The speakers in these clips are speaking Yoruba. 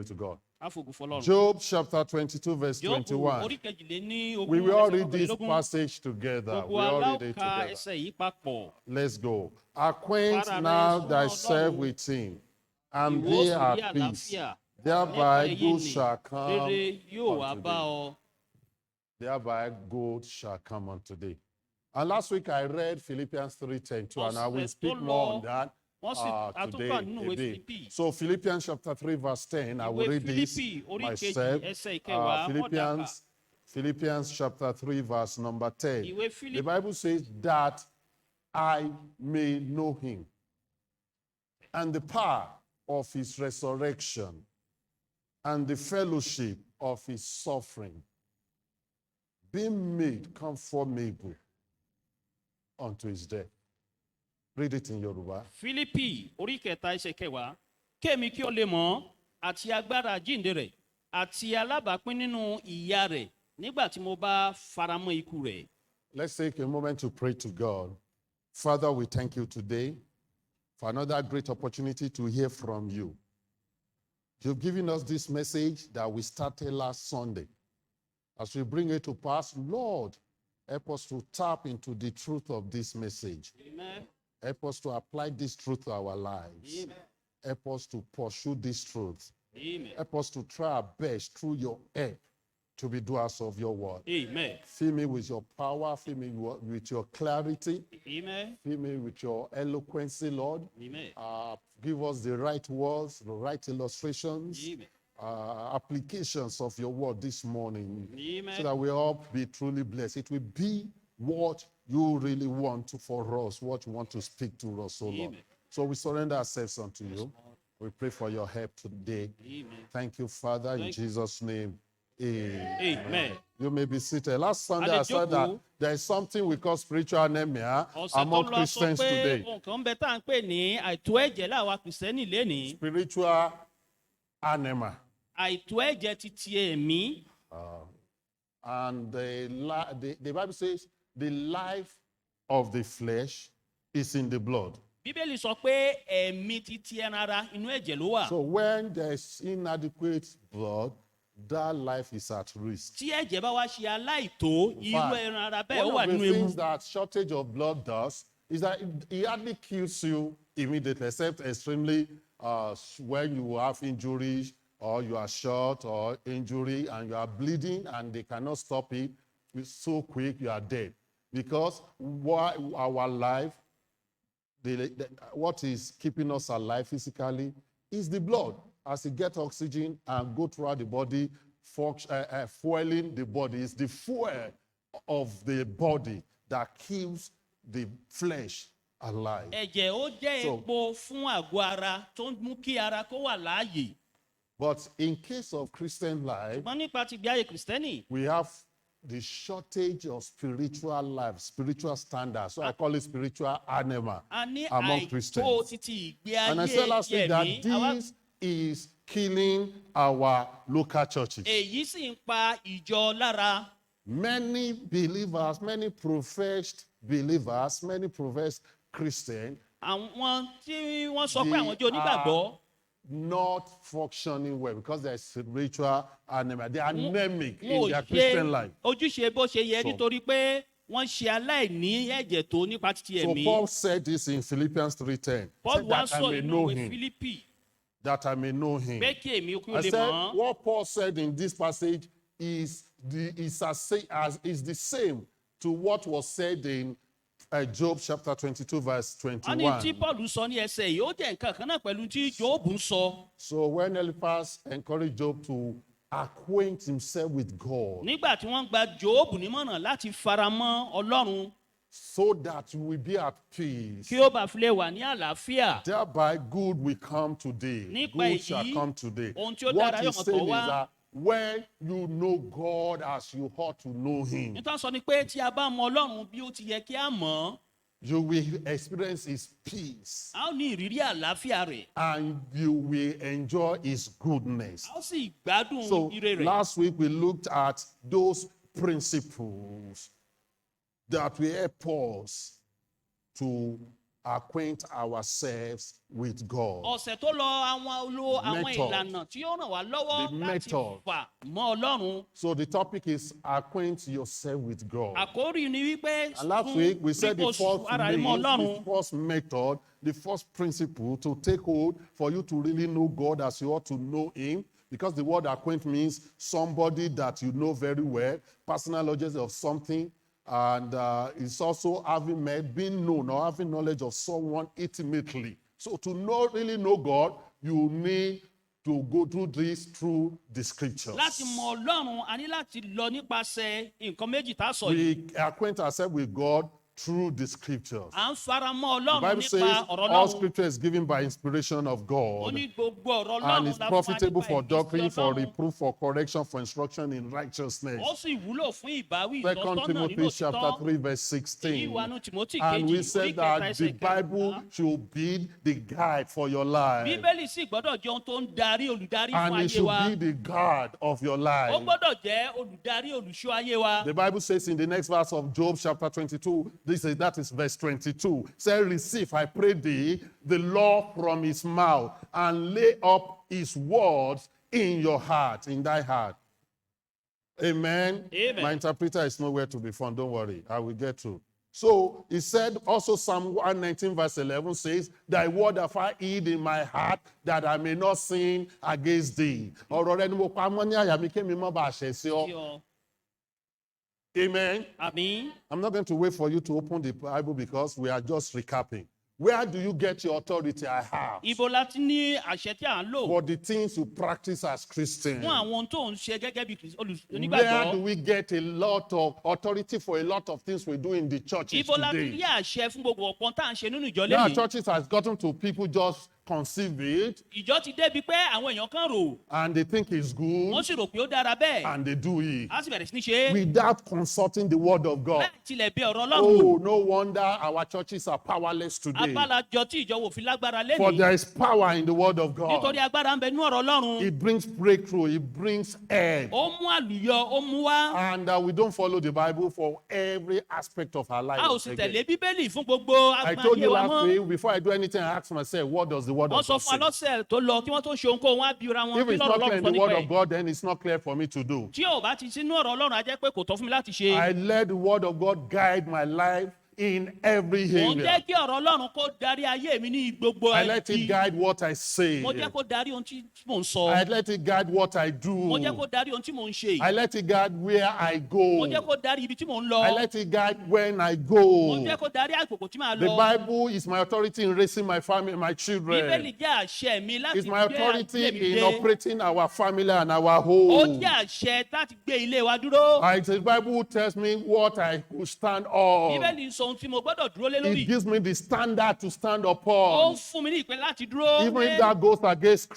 Glory to God. Àfògùn fọlọ́run. Job chapter 22 verse Jóòbù 21. orí kejìléní We ogún will all ẹsẹ̀ read this kọkànlélógún. passage together. Gbogbo We all read it aláòka together. ẹsẹ̀ yìí papọ̀. Let's go. Acquaint Para rẹ now súnmọ́ thyself Ọlọ́run. with him, and Ìwọ be sì rí at peace. àlàáfíà. Thereby Nípa èyí good ni shall come rere yóò wá unto bá thee. ọ. Thereby good shall come unto thee. And last week I read Philippians 3:10 too, and I will Ọ̀sẹ̀ speak tó more lọ, on that wọ́n sì today. àtúnkà nínú ìwé Today. Fílípì. So Philippians chapter 3 verse 10, I will Ìwé read this Fílípì orí kejì myself. ẹsẹ̀ ìkẹwàá mọ́dàkà. Philippians chapter 3 verse number 10. Ìwé The Fílípì Bible says that I may know him and the power of his resurrection and the fellowship of his suffering, being made conformable unto his death. Read it in Yoruba. Fílípì orí kẹta ẹsẹ̀ kẹwàá. Kémi kí o lè mọ̀ àti agbára àjíǹde rẹ̀ àti alábàápín nínú ìyà rẹ̀ nígbà tí mo bá faramọ́ ikú rẹ̀. Let's take a moment to pray to God. Father, we thank you today for another great opportunity to hear from you. You've given us this message that we started last Sunday. As we bring it to pass, Lord, help us to tap into the truth of this message. Amen. Help us to apply this truth to our lives. Amen. Help us to pursue this truth. Amen. Help us to try our best through your help to be doers of your word. Amen. Fill me with your power. Fill me with your clarity. Amen. Fill me with your eloquency, Lord. Amen. Give us the right words, the right illustrations, Amen. applications of your word this morning, Amen. so that we all be truly blessed. It will be what you really want for us, what you want to speak to us, oh Lord. Amen. So we surrender ourselves unto you. We pray for your help today. Amen. Thank you, Father, in Thank you. Jesus' name. Amen. Amen. You may be seated. Last Sunday, I said that there is something we call spiritual anemia Ọ̀sẹ̀ tó among lọ sọ Christians pé today. nǹkan ń bẹ tá à ń pè ní àìtó ẹ̀jẹ̀ láwa kìrìsìtẹ́nì lénìí. Spiritual anemia. Àìtó ẹ̀jẹ̀ ti ti ẹ̀mí. And the Bible says the life of the flesh is in the blood. Bíbélì sọ pé ẹ̀mí ti ti ẹran ara inú ẹ̀jẹ̀ ló wà. So when there's inadequate blood, that life is at risk. Tí ẹ̀jẹ̀ bá wá ṣe aláìtó irú ẹran ara bẹ́ẹ̀ ó wà One of nínú the ewu. things that shortage of blood does is that it hardly kills you immediately, except extremely when you have injuries or you are shot or injury and you are bleeding and they cannot stop it. It's so quick, you are dead. Because our life, what is keeping us alive physically is the blood. As it gets oxygen and go throughout the body, fueling the body. It's the fuel of the body that keeps the flesh alive. Ẹ̀jẹ̀ ó jẹ́ epo fún àgọ́ ara tó ń mú kí ara kó wà láàyè. But in case of Christian life, Ṣùgbọ́n nípa ti gbé ayé kìrìsìtẹ́nì. we have the shortage of spiritual life, spiritual standards. So I call it spiritual anemia A ní among àìtó Christians. títí ìgbé And I ayé said last week that ẹ̀mí. this is killing our local churches. Èyí sì ń pa ìjọ lára. Many believers, many professed believers, many professed Christians, Àwọn tí wọ́n sọ pé They àwọn jẹ́ onígbàgbọ́. not functioning well because there's spiritual anemia. They are anemic in Wọn ò their Christian ṣe life. ojúṣe bó ṣe yẹ So- nítorí pé wọ́n ṣe aláìní ẹ̀jẹ̀ tó nípa títí So ẹ̀mí. Paul said this in Philippians 3:10. Paul Said wá that I sọ may nínú know ìwé him. Fílípì That I may know him. pé kí èmi kí ó I lè said mọ̀. what Paul said in this passage is the same to what was said in Job chapter 22 verse Wọ́n ní tí 21. Paul sọ ní ẹsẹ̀ yìí ó jẹ́ nǹkan kan náà pẹ̀lú tí Jóòbù ń sọ. So when Eliphaz encouraged Job to acquaint himself with God Nígbà tí wọ́n gba Jóòbù nímọ̀ràn láti faramọ́ Ọlọ́run so that we will be at peace, kí ó bá fi lè wà ní àlàáfíà. thereby good will come today. Nípa Good shall èyí, come today. ohun tí ó What dára he's yóò saying tọ̀ is wá. that when you know God as you ought to know him, Nítorí sọ ni pé tí a bá mọ Ọlọ́run bí ó ti yẹ kí a mọ̀, you will experience his peace a ó ní ìrírí àlàáfíà rẹ̀. and you will enjoy his goodness. A ó sì gbádùn So ire rẹ̀. last week we looked at those principles that will help us to acquaint ourselves with God. ọ̀sẹ̀ tó lọ àwọn lo àwọn Method. ìlànà tí ó ràn wá lọ́wọ́ The láti method. fà mọ́ ọlọ́run. So the topic is acquaint yourself with God. àkórí ni wípé And last week we said the fún first ara rẹ mọ́ means, ọlọ́run. the first method, the first principle to take hold for you to really know God as you ought to know Him. Because the word acquaint means somebody that you know very well, personal knowledge of something, and it's also being known or having knowledge of someone intimately. So to really know God, you need to go through this through the scriptures. láti mọ ọlọ́run a ní láti lọ nípasẹ̀ nǹkan méjì tá a sọ yìí. We acquaint ourselves with God through the scriptures. à ń fara mọ́ The ọlọ́run Bible nípa says ọ̀rọ̀ all ọlọ́run. scripture is given by inspiration of ó God ní gbogbo ọ̀rọ̀ and ọlọ́run is la fún wa profitable nípa for ìmísí doctrine, for Ọlọ́run. reproof, for correction, for instruction in righteousness. ó sì wúlò fún ìbáwí 2 ìtọ́sọ́nà nínú Timothy chapter òtítọ́. 3 verse èyí 16. wà nù Tímótì And kejì we orí said kẹta that ẹsẹ̀ the kẹrìnlá. Bible should be the guide for your life. bíbélì sì gbọ́dọ̀ jẹ́ ohun tó ń darí olùdarí And fún it ayé should wa. be the guide of your ó life. gbọ́dọ̀ jẹ́ olùdarí olùṣọ́ ayé wa. The Bible says in the next verse of Job chapter 22, that is verse 22, say, receive, I pray thee, the law from his mouth, and lay up his words in your heart, in thy heart. Amen. Amen. My interpreter is nowhere to be found. Don't worry. I will get to. So he said, also Psalm 119 verse 11 says, thy word have I hid in my heart that I may not sin against thee. Ọ̀rọ̀ rẹ ni mo pa mọ́ ní àyà mi kémi má bàa ṣẹ̀ sí ọ. Kí ọ. Amen. àmín. I'm not going to wait for you to open the Bible because we are just recapping. Where do you get your authority? I have. ibo láti ní àṣẹ tí à ń lò For the things you practice as Christians. fún àwọn ohun tó ń ṣe gẹ́gẹ́ bí Where do onígbàgbọ́. we get a lot of authority for a lot of things we do in the churches ibo láti rí today? àṣẹ fún gbogbo ọ̀pọ̀ tá à ń ṣe nínú ìjọ Now lẹ́yìn. churches has gotten to people just conceive it ìjọ ti débi pé àwọn èèyàn kan rò and they think it's wọ́n good sì rò pé ó dára bẹ́ẹ̀ and they do it á sì bẹ̀rẹ̀ sí ní ṣe é without consulting the word of God. láì tilẹ̀ bí ọ̀rọ̀ Oh, ọlọ́run. no wonder our churches are powerless today. abálàjọ tí ìjọ wò fi lágbára For lẹ́nìí there is power in the word of nítorí God. agbára ń bẹ nínú ọ̀rọ̀ ọlọ́run. It brings breakthrough, it brings help. ó mú àlùyọ ó mú wá. And we don't follow the Bible for every aspect of our life. a ò sì again. tẹ̀lé bíbélì fún gbogbo I agbọn told ayé you wa last mọ́. week, before I do anything, I ask myself, what does the word wọ́n of sọ God fún wa say? lọ́sẹ̀ tó lọ kí wọ́n tó ṣe ohunkóhun wọ́n á bi ra wọn If kí it's lọ́rọ̀ not clear ọlọ́run in sọ the word nípa of ẹ̀. God, then it's not clear for me to do. tí ò bá ti sínú ọ̀rọ̀ ọlọ́run á jẹ́ pé kò tọ́ fún mi láti ṣe. I let the word of God guide my life in every mò ń jẹ́ area. kí ọ̀rọ̀ ọlọ́run kó darí ayé mi ní gbogbo I let it guide what I say. mo jẹ́ kó darí ohun tí mò ń sọ. I let it guide what I mo jẹ́ do. kó darí ohun tí mò ń ṣe. I let it guide where I mo jẹ́ go. kó darí ibi tí mò ń lọ. I let it guide when I mo go. jẹ́ kó darí àkókò tí màá The lọ. Bible is my authority in raising my family, my children. bíbélì jẹ́ àṣẹ mi láti It's my gbé authority ayé mi in dé. operating our family and our ó home. jẹ́ àṣẹ láti gbé ilé wa dúró. The Bible tells me what I could stand on. bíbélì sọ ohun tí mo gbọ́dọ̀ dúró lé lórí. It gives me the standard to stand ó upon. fún mi ní ìpín láti dúró. Even if that goes against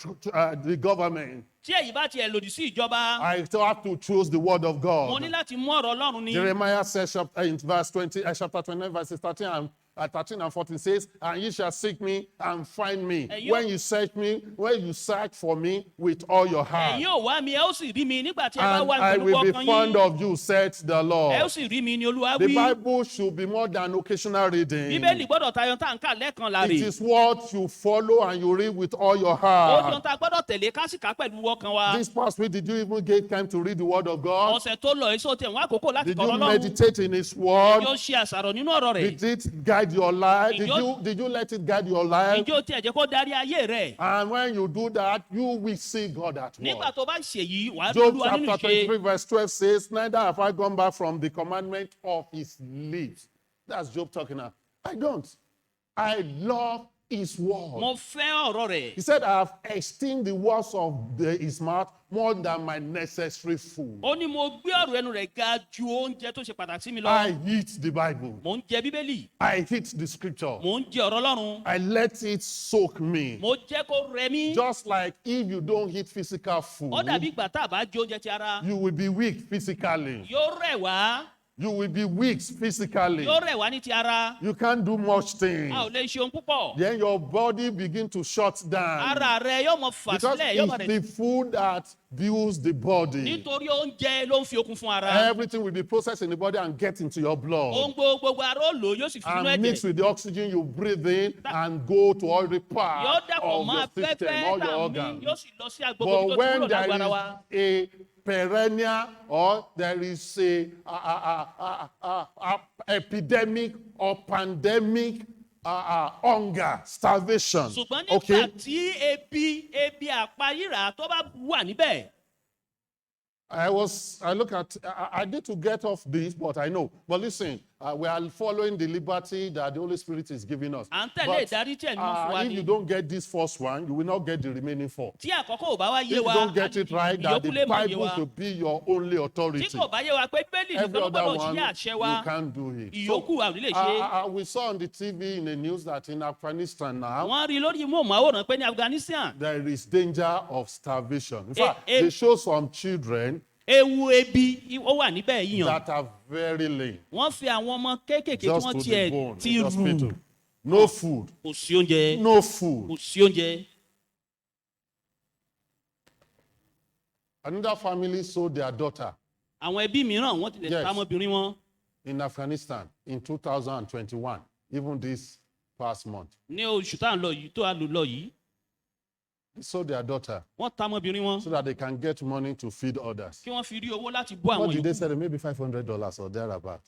the government, tí èyí bá tiẹ̀ lòdì sí ìjọba. I still have to choose the word of mo ní God. láti mú ọ̀rọ̀ ọlọ́run ni. Jeremiah says in verse 20, chapter 29, verses 13 and 14 says, and ye shall seek me and find me when you search for me with all your heart. ẹ̀yin ò wá mi ẹ ó sì rí mi nígbà tí ẹ bá And wá mi I pẹ̀lú will be ọkàn fond yín. of you, said the ẹ ó Lord. sì rí mi ni olúwa The wí. Bible should be more than occasional reading. bíbélì gbọ́dọ̀ tayọ tá à ń kà lẹ́ẹ̀kan It láre. is what you follow and you read with all your ó di ohun heart. tá a gbọ́dọ̀ tẹ̀lé kásìká pẹ̀lú ọkàn wa. This past week, did you even get time to read the word of God? ọ̀sẹ̀ tó lọ èso tẹ̀ wọ́n àkókò láti Did kọ̀rọ̀ you lọ́run. meditate in His word? ìjọ ṣe àṣàrò nínú ọ̀rọ̀ rẹ̀. Did it guide your life? Ìjọ- Did you let it guide your life? ìjọ tiẹ̀ jẹ́ kó darí ayé rẹ̀. And when you do that, you will see God at nígbà work. tó bá ṣèyí wàá rí Job olúwa nínú chapter ìṣe. 23 verse 12 says, neither have I gone back from the commandment of his lips. That's Job talking now. I don't. I love his word. mo fẹ́ ọ̀rọ̀ rẹ̀. He said, I have esteemed the words of his mouth more than my necessary food. ó ní mo gbé ọ̀rọ̀ ẹnu rẹ̀ ga ju oúnjẹ tó ṣe pàtàkì sí mi lọ. I eat the Bible. mo ń jẹ bíbélì. I eat the scripture. mo ń jẹ ọ̀rọ̀ ọlọ́run. I let it soak me. mo jẹ́ kó rẹ mí. Just like if you don't eat physical food, ó dàbí ìgbà tá a bá jẹ oúnjẹ ti ara. you will be weak physically. yóò rẹ̀ wá. You will be weak physically. yóò rẹ̀ wá ní ti ara. You can't do much A things. ò lè ṣe ohun púpọ̀. Then your body begin to shut down. Ara rẹ̀ yóò mọ fà Because sílẹ̀, yóò mọ it's rẹ̀. the food that builds the body. Nítorí oúnjẹ ló ń fi okun fún ara. Everything will be processed in the body and get into your blood. Ohun gbogbo ara ó lò yóò sì fi inú And mix ẹ̀jẹ̀. with the oxygen you breathe in and go to every Yóò part dàpọ̀ of mọ́ your system, afẹ́fẹ́ all your tàbí organs. yóò sì lọ sí agbègbè But tó ti when kúrò there lágbo ara wa. is a perennial or there is a epidemic or pandemic hunger, starvation, Ṣùgbọ́n nígbà okay, tí ebi àpayíra tó bá wà níbẹ̀. I need to get off this, but I know. But listen, we are following the liberty that the Holy Spirit is giving us. À ń tẹ̀lé But ìdarí tí ẹ̀mí mọ́ fún wa if ni. you don't get this first one, you will not get the remaining four. Tí àkọ́kọ́ ò bá wá If yé you wa, don't get it right, that ìyókù the lè mọ̀ yé Bible wa. should be your only Tí authority. kò bá yé wa pé Bíbélì Every nìkan ló other gbọ́dọ̀ one, ṣí àṣẹ you wa. can't do it. Ìyókù a ò ní lè ṣe. We saw on the TV in the news that in Afghanistan now, Wọ́n rí lórí móhùnmáwòrán pé ní Afghanistan, there is danger of starvation. In Eh, fact, eh. they show some children ewu ebi ó wà níbẹ̀ yíyan. that are very lame, Wọ́n fi àwọn ọmọ kéékèèké tí just wọ́n to the tiẹ̀ bone, ti in the rù. hospital. No food, Kò sí oúnjẹ. no food. Kò sí oúnjẹ. Another family sold their daughter Àwọn ẹbí mìíràn wọ́n tilẹ̀ Yes. ta ọmọbìnrin wọn in Afghanistan in 2021, even this past month. ní oṣù tá à ń lọ yìí tó à lò lọ yìí. They sold their daughter Wọ́n ta ọmọbìnrin wọn so that they can get money to feed others. kí wọ́n fi rí owó láti bọ́ What àwọn did they yòókù. sell? Maybe $500 or thereabout.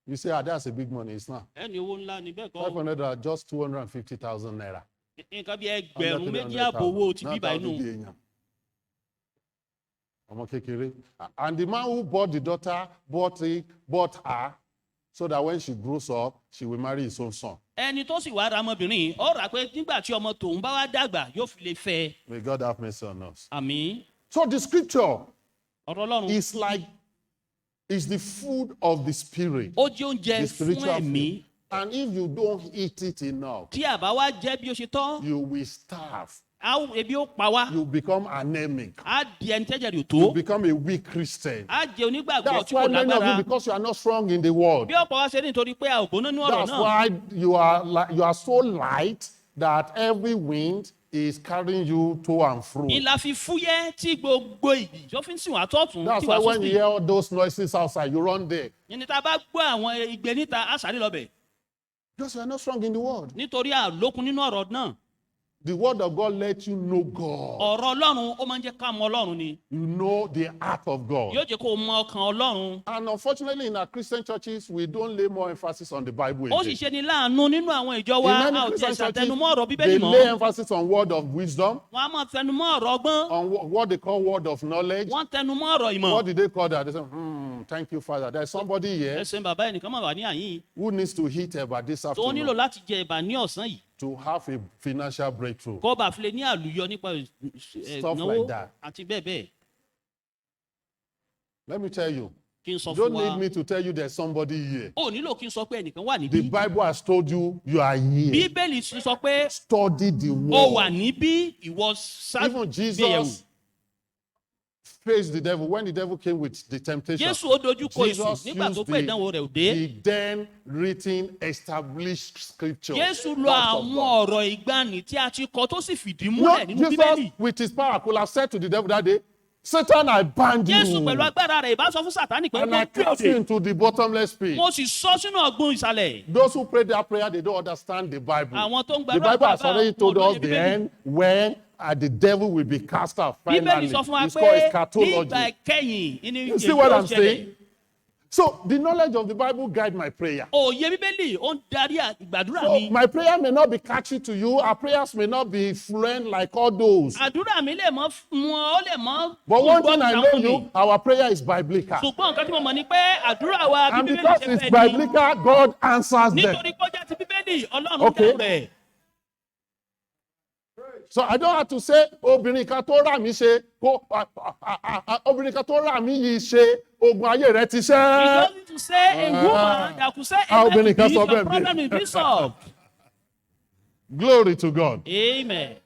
You say, that's a big money. It's not. Ẹni owó ńlá ni bẹ́ẹ̀ kọ́. $500, just 250,000 naira. Nǹkan bí ẹgbẹ̀rún Under méjì àbọ̀ owó ti Not bíbá that inú. big èèyàn. Ọmọ kékeré. And the man who bought the daughter bought her so that when she grows up, she will marry his own son. Ẹni tó sì wá ra ọmọbìnrin ó rà pé nígbà tí ọmọ tòun bá wá dàgbà yóò fi lè fẹ́. May God have mercy on us. Àmín. So the scripture Ọ̀rọ̀ Ọlọ́run is the food of the spirit, ó jẹ́ oúnjẹ the fún spiritual ẹ̀mí. food. And if you don't eat it enough, Tí àbá wá jẹ́ bí ó ṣe tọ́, you will starve. ebi ó pa wá. You become anemic. Á di ẹni tẹ́jẹ̀ rẹ̀ You tó. become a weak Christian. Á jẹ́ onígbàgbọ́ That's tí why kò many of you, lágbára. because you are not strong in the word, Bí ọ̀pọ̀ wá ṣe ní nítorí pé a ò gbóná ní ọ̀rọ̀ that's náà. why you are so light that every wind is carrying you to and fro. Ìlà fi fúyẹ́ tí gbogbo ìjì tó fi ń sìn wá tọ̀tún That's tí why wá when you sósì. hear all those noises outside, you run there. Ìní tá a bá gbọ́ àwọn igbe níta á sáré lọ bẹ̀. Because you are not strong in the word. Nítorí àlókun nínú ọ̀rọ̀ náà. The word of God lets you know God. Ọ̀rọ̀ Ọlọ́run ó máa ń jẹ́ ká mọ Ọlọ́run ni. You know the heart of God. Yóò jẹ́ kó o mọ ọkàn Ọlọ́run. And unfortunately, in our Christian churches, we don't lay more emphasis on the Bible Ó sì again. ṣe ni láàánú nínú àwọn ìjọ wa In a ò many tiẹ̀ Christian ṣàtẹnumọ́ ọ̀rọ̀ churches, Bíbélì they mọ́. lay emphasis on word of wisdom, Wọ́n á máa tẹnumọ́ ọ̀rọ̀ ọgbọ́n. on what they call word of knowledge. Wọ́n tẹnumọ́ ọ̀rọ̀ ìmọ̀. What did they call that? They say, thank you, Father. There's somebody here Ẹsẹ̀ bàbá ẹnìkan máa wà ní àyín who needs to hit about this tó nílò afternoon láti jẹ ẹ̀bà ní ọ̀sán yìí. to have a financial breakthrough. Kó bá fi lè ní àlùyọ nípa Stuff ìnáwó like that. àti bẹ́ẹ̀ bẹ́ẹ̀. Let me tell you, Kí n sọ you fún don't wa. need me to tell you there's somebody here. Ó nílò kí n sọ pé ẹnìkan wà The níbí. Bible has told you you are here. Bíbélì sọ pé Study the ó wà word. níbí ìwọ Even Jesus faced the devil when the devil came with the temptation. Jésù ó dojú kọ èṣù Jesus nígbà tó used pé ìdánwò rẹ̀ ò dé. the then written established scripture. Jésù lo That's of àwọn God. ọ̀rọ̀ ìgbàanì tí a ti kọ tó sì fìdí No, múlẹ̀ nínú Jesus Bíbélì. with his power could have said to the devil that day, Satan, I bind you Jésù pẹ̀lú agbára rẹ̀ ìbá sọ fún Sátánì pé and I mo cast you kéde. into the bottomless pit. Mo sì sọ sínú ọ̀gbun ìsàlẹ̀. Those who pray that prayer, they don't understand the Bible. Àwọn tó ń The gbàdúrà Bible has bàbá already wọn told ò us lóye the Bíbélì. end when the devil will be cast out Bíbélì finally. sọ fún wa It's called pé eschatology. nígbà ìkẹyìn ni You see what yóò I'm ṣẹlẹ̀. saying? So the knowledge of the Bible guide my prayer. Òye Bíbélì ó ń darí ìgbàdúrà So mi. my prayer may not be catchy to you. Our prayers may not be fluent like all those. Àdúrà mi lè mọ fún wọn, ó lè mọ. But one gbọ́ thing I ìdáhùn know mi. you, our prayer is biblical. Ṣùgbọ́n nǹkan tí mo mọ̀ ni pé àdúrà wa bí And Bíbélì because ṣe it's fẹ́ ni. biblical, God answers them. Nítorí pé ó jẹ́ ti Bíbélì, Ọlọ́run Okay. dáhùn rẹ̀. So I don't have to say, obìnrin kan tó rà mí ṣe, obìnrin kan tó rà mí yìí ṣe, ogun ayé rẹ ti He ṣẹ́. doesn't to say a woman that could say obìnrin kan amen, sọ your bẹ́ẹ̀ problem bí. is being solved. Glory to God. Amen.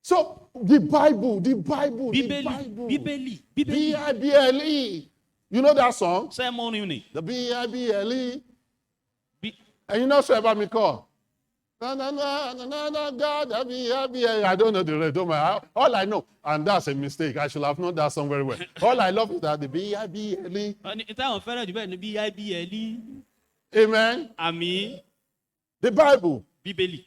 So the Bible, the Bible. Bíbélì. B-I-B-L-E. You know that song? Ṣé mo rin ni? The B-I-B-L-E. Bí- And you know so about me call. Na, na, na, na, na, na, God, B-I-B-L-E. I don't know the rest. Don't mind. All I know, and that's a mistake. I should have known that song very well. All I love is that the B-I-B-L-E. Táwọn fẹ́ràn jù bẹ́ẹ̀ ni Bíbélì. Amen. Àmì The Bible. Bíbélì.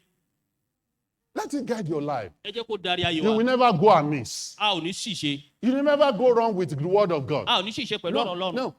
Let it guide your life. Ẹ jẹ́ kó darí ayé You will wa. never go amiss. A ò ní ṣìṣe. You will never go wrong with the word of God. A ò ní ṣìṣe pẹ̀lú ọ̀rọ̀ Ọlọ́run. No.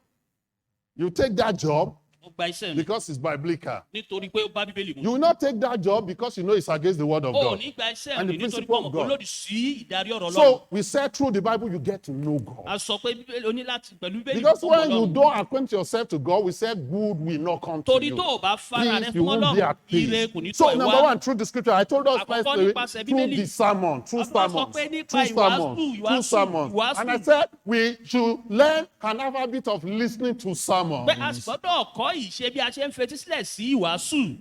You take that job Mo gba iṣẹ́ mi because it's biblical. nítorí pé ó bá Bíbélì mu. You will not take that job because you know it's against the word of O ò God. ní gba iṣẹ́ And mi the nítorí principle pé of ọmọ God. kò lòdì sí ìdarí ọ̀rọ̀ Ọlọ́run. So we said through the Bible you get to know God. A sọ pé Bíbélì o ní láti pẹ̀lú Bíbélì Because fún when you Ọlọ́run. don't acquaint yourself to God, we said good will not come to Torí you. tó o bá fara rẹ Please, you fún won't be Ọlọ́run, at ire peace. kò ní tọ̀ So ẹ́ number wá. one, through the scripture, I told us Àkọ́kọ́ firstly nípasẹ̀ through Bíbélì. the sermon, through A bá sọ sermons, pé nípa through sermons, ìwàásù, through sermons. ìwàásù. And I said we should learn and have a bit of listening to sermons. Pé a sì gbọ́dọ̀ kọ́ ìṣe bí a ṣe ń fetí sílẹ̀ sí ìwàásù.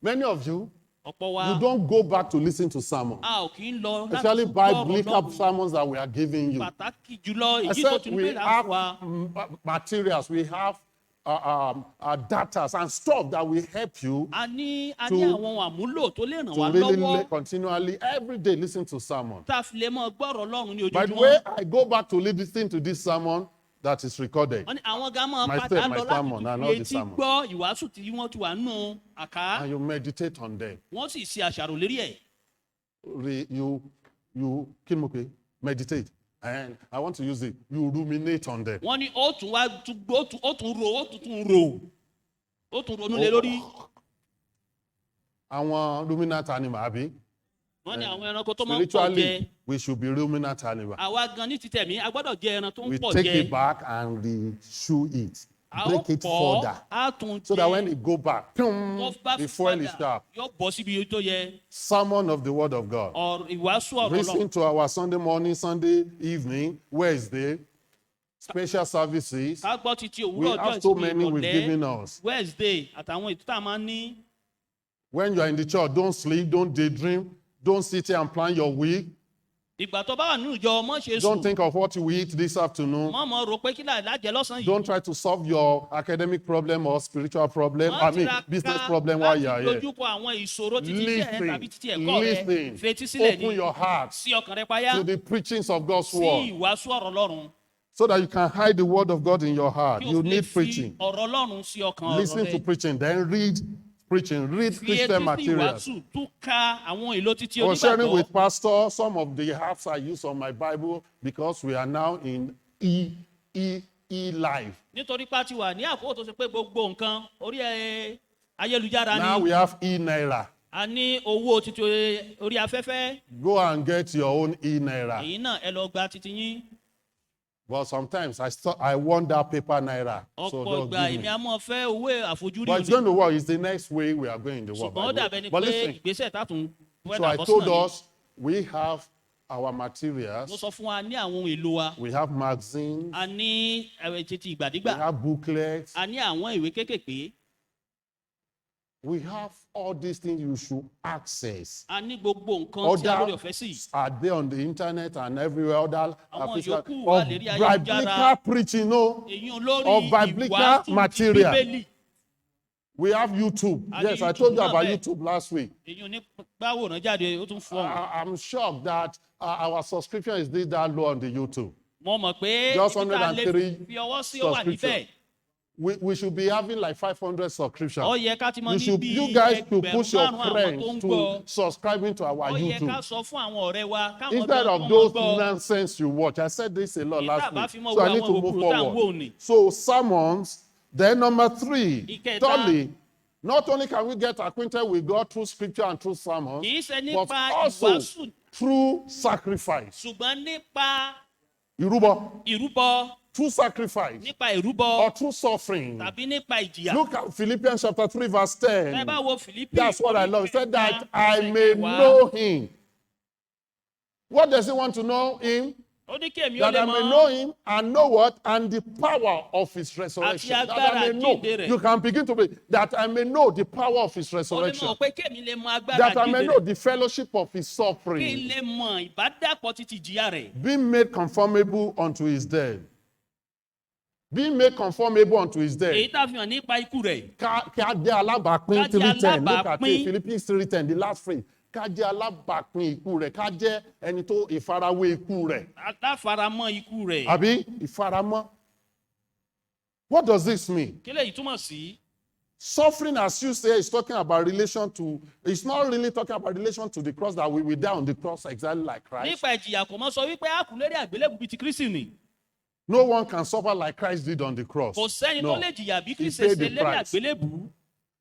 Many of you, Ọ̀pọ̀ wa you don't go back to listen to sermons, a ò kí ń lọ láti especially tún gbọ́ ọ̀rọ̀ biblical Ọlọ́run. sermons that we are giving you. Pàtàkì jùlọ I èyí tó said ti ń we gbé have láti wa. materials, we have data and stuff that will help you A ní to- àwọn ohun àmúlò tó lè ràn to wá really lọ́wọ́ continually every day listen to sermon. tá a fi lè mọ gbọ́rọ̀ Ọlọ́run ní By the way, ojoojúmọ́. I go back to listen to this sermon that is recorded, Wọ́n ní àwọn ga máa My padà step, my lọ láti sermon, tún and fi all the etí sermon. gbọ́ ìwàásù tí wọ́n ti wà nù àká. and you meditate on them. Wọ́n sì ṣe àṣàrò lérí ẹ̀. You meditate, and I want to use it. You ruminate on them. Wọ́n ní ó tún wá ó tún ro ó tún ronú lé lórí. Àwọn ruminant animal, abi? Wọ́n ní àwọn ẹranko tó máa ń pọ̀ jẹ. Spiritually, we should be ruminant animal. Àwa gan ní títẹ̀mí a gbọ́dọ̀ jẹ ẹran tó ń We pọ̀ take jẹ. it back and chew it, A ó break it pọ̀ further, á tún so that jẹ. when it go back, Tó bá the fuel is padà, sharp. yóò bọ́ síbi tó yẹ. Sermon of the word of God. Ìwàásù ọ̀rọ̀ Listen Ọlọ́run. to our Sunday morning, Sunday evening, Wednesday, special services. Ká gbọ́ títí We òwúrọ̀ ọjọ́ have so ìsinmi many we've given ìrọ̀lẹ́ us. Wednesday àtàwọn ètò tá a máa ń ní. When you are in the church, don't sleep, don't daydream, don't sit here and plan your week. Ìgbà tó bá wà nínú ìjọ mọ́ ṣe Don't sùn. think of what you will eat this afternoon. Mọ́ rò pé kí lájẹ lọ́sàn-án yìí. Don't try to solve your academic problem or spiritual problem, Wọ́n business tiraka problem while you are láti here. dojúkọ àwọn ìṣòro títí iṣẹ́ rẹ tàbí títí ẹ̀kọ́ Listen, rẹ. Fetí sílẹ̀ open ní your heart sí ọkàn rẹ payá. to the preachings of God's Sí word ìwàásù ọ̀rọ̀ Ọlọ́run. so that you can hide the word of God in your heart. Kí o You fi lè need fi preaching. ọ̀rọ̀ Ọlọ́run sí ọkàn Listen ọ̀rọ̀ to rẹ. preaching, then read preaching, read Fi etí Christian sí materials. ìwàásù tún ka àwọn èlò títí I was sharing onígbàgbọ́. with Pastor some of the apps I use on my Bible because we are now in e-life. Nítorí pé a ti wà ní àkókò tó ṣe pé gbogbo nǹkan orí ayélujára Now ni. we have e-naira. A ní owó títí orí afẹ́fẹ́. Go and get your own e-naira. Èyí náà ẹ lọ gba títí yín. But sometimes I want that paper naira. So Ọ̀pọ̀ don't ìgbà give èmi me. á mọ̀ fẹ́ owó àfojúrí But it's mi. going to work. It's the next way we are going in the world. Ṣùgbọ́n ó dàbẹ̀ ni But pé listen, ìgbésẹ̀ tàtún so I told us we have our Mo materials. sọ fún wa ní àwọn ohun èlò wa. We have magazines. A ní títí We ìgbàdígbà. have booklets. A ní àwọn ìwé kéékèèké. We have all these things you should access. A ní gbogbo nǹkan tí a lórí ọ̀fẹ́ sí. Others are there on the internet and everywhere. Other Àwọn physical- yòókù wà of lérí ayélujára. biblical preaching, no. Èyí olórí Of biblical ìwàásù ti material. Bíbélì. We have YouTube. A ní Yes, I told you YouTube about náà bẹ́ẹ̀. YouTube last week. Èyí ní gbàwòrán jáde ó tún fọ́ ọ́n. I'm shocked that our subscription is this that low on the YouTube. Mo mọ̀ pé Just ibi tá a lè 103 fi ọwọ́ sí ó wà níbẹ̀. subscription. We should be having like 500 subscriptions. Ó yẹ ká ti mọ ní bí You guys should push your ẹgbẹ̀rún márùn-ún àwọn tó friends ń to gbọ́. subscribing to our Ó yẹ ká YouTube. sọ fún àwọn ọ̀rẹ́ wa káwọn Instead ọ̀dọ́ of tó those mọ̀ gbọ́. nonsense you watch. I said this a lot Èyí last tá a bá week. fi mọ́ So I wo need to àwọn move òkúrò tá à ń wò forward. ni. So sermons. Then number 3, Ìkẹta. thirdly, not only can we get acquainted with God through scripture and through sermons, Kì í ṣe but nípa also ìwàásù through sacrifice. ṣùgbọ́n nípa Ìrúbọ, ìrúbọ, through sacrifice, nípa ìrúbọ or through suffering. tàbí nípa ìjìyà. Look at Philippians chapter 3 verse Ẹ 10. bá wo Fílípì. That's what I love. He said that orí I kẹta, may ẹsẹ̀ kẹwàá. know him. What does he want to know him? ó ní kí èmi ó That lè I may mọ̀ know him and know what? And the power of his resurrection. That I agbára may know. àjíǹde rẹ̀. You can begin to pray. That I may know the power of his ó lè resurrection. mọ̀ pé kí èmi lè mọ̀ agbára That I may àjíǹde know rẹ̀. the fellowship of his kí n suffering. lè mọ̀ ìbádàpọ̀ títí jìyà rẹ̀. Being made conformable unto his death. Being made conformable unto his death. èyí tá a fi hàn nípa ikú rẹ̀. Ká jẹ́ alábàápín Ká jẹ́ 3:10. Look at alábàápín. it. Philippians 3:10, the last phrase. Ká jẹ́ alábàápín ikú rẹ̀. Ká jẹ́ ẹni tó ìfarawé ikú rẹ̀. aláfaramọ́ ikú rẹ̀. Àbí ìfaramọ́. What does this mean? kí lèyí túmọ̀ sí? Suffering, as you say, is talking about relation to, it's not really talking about relation to the cross, that we will die on the cross exactly like Christ. nípa ìjìyà kò mọ̀ sọ wípé a kú lórí àgbélébùú bíi ti Kristi ni. No one can suffer like Christ did on the cross. kò sẹ́ni tó No. lè jìyà bí He Kristi paid ṣe the lórí price. àgbélébùú.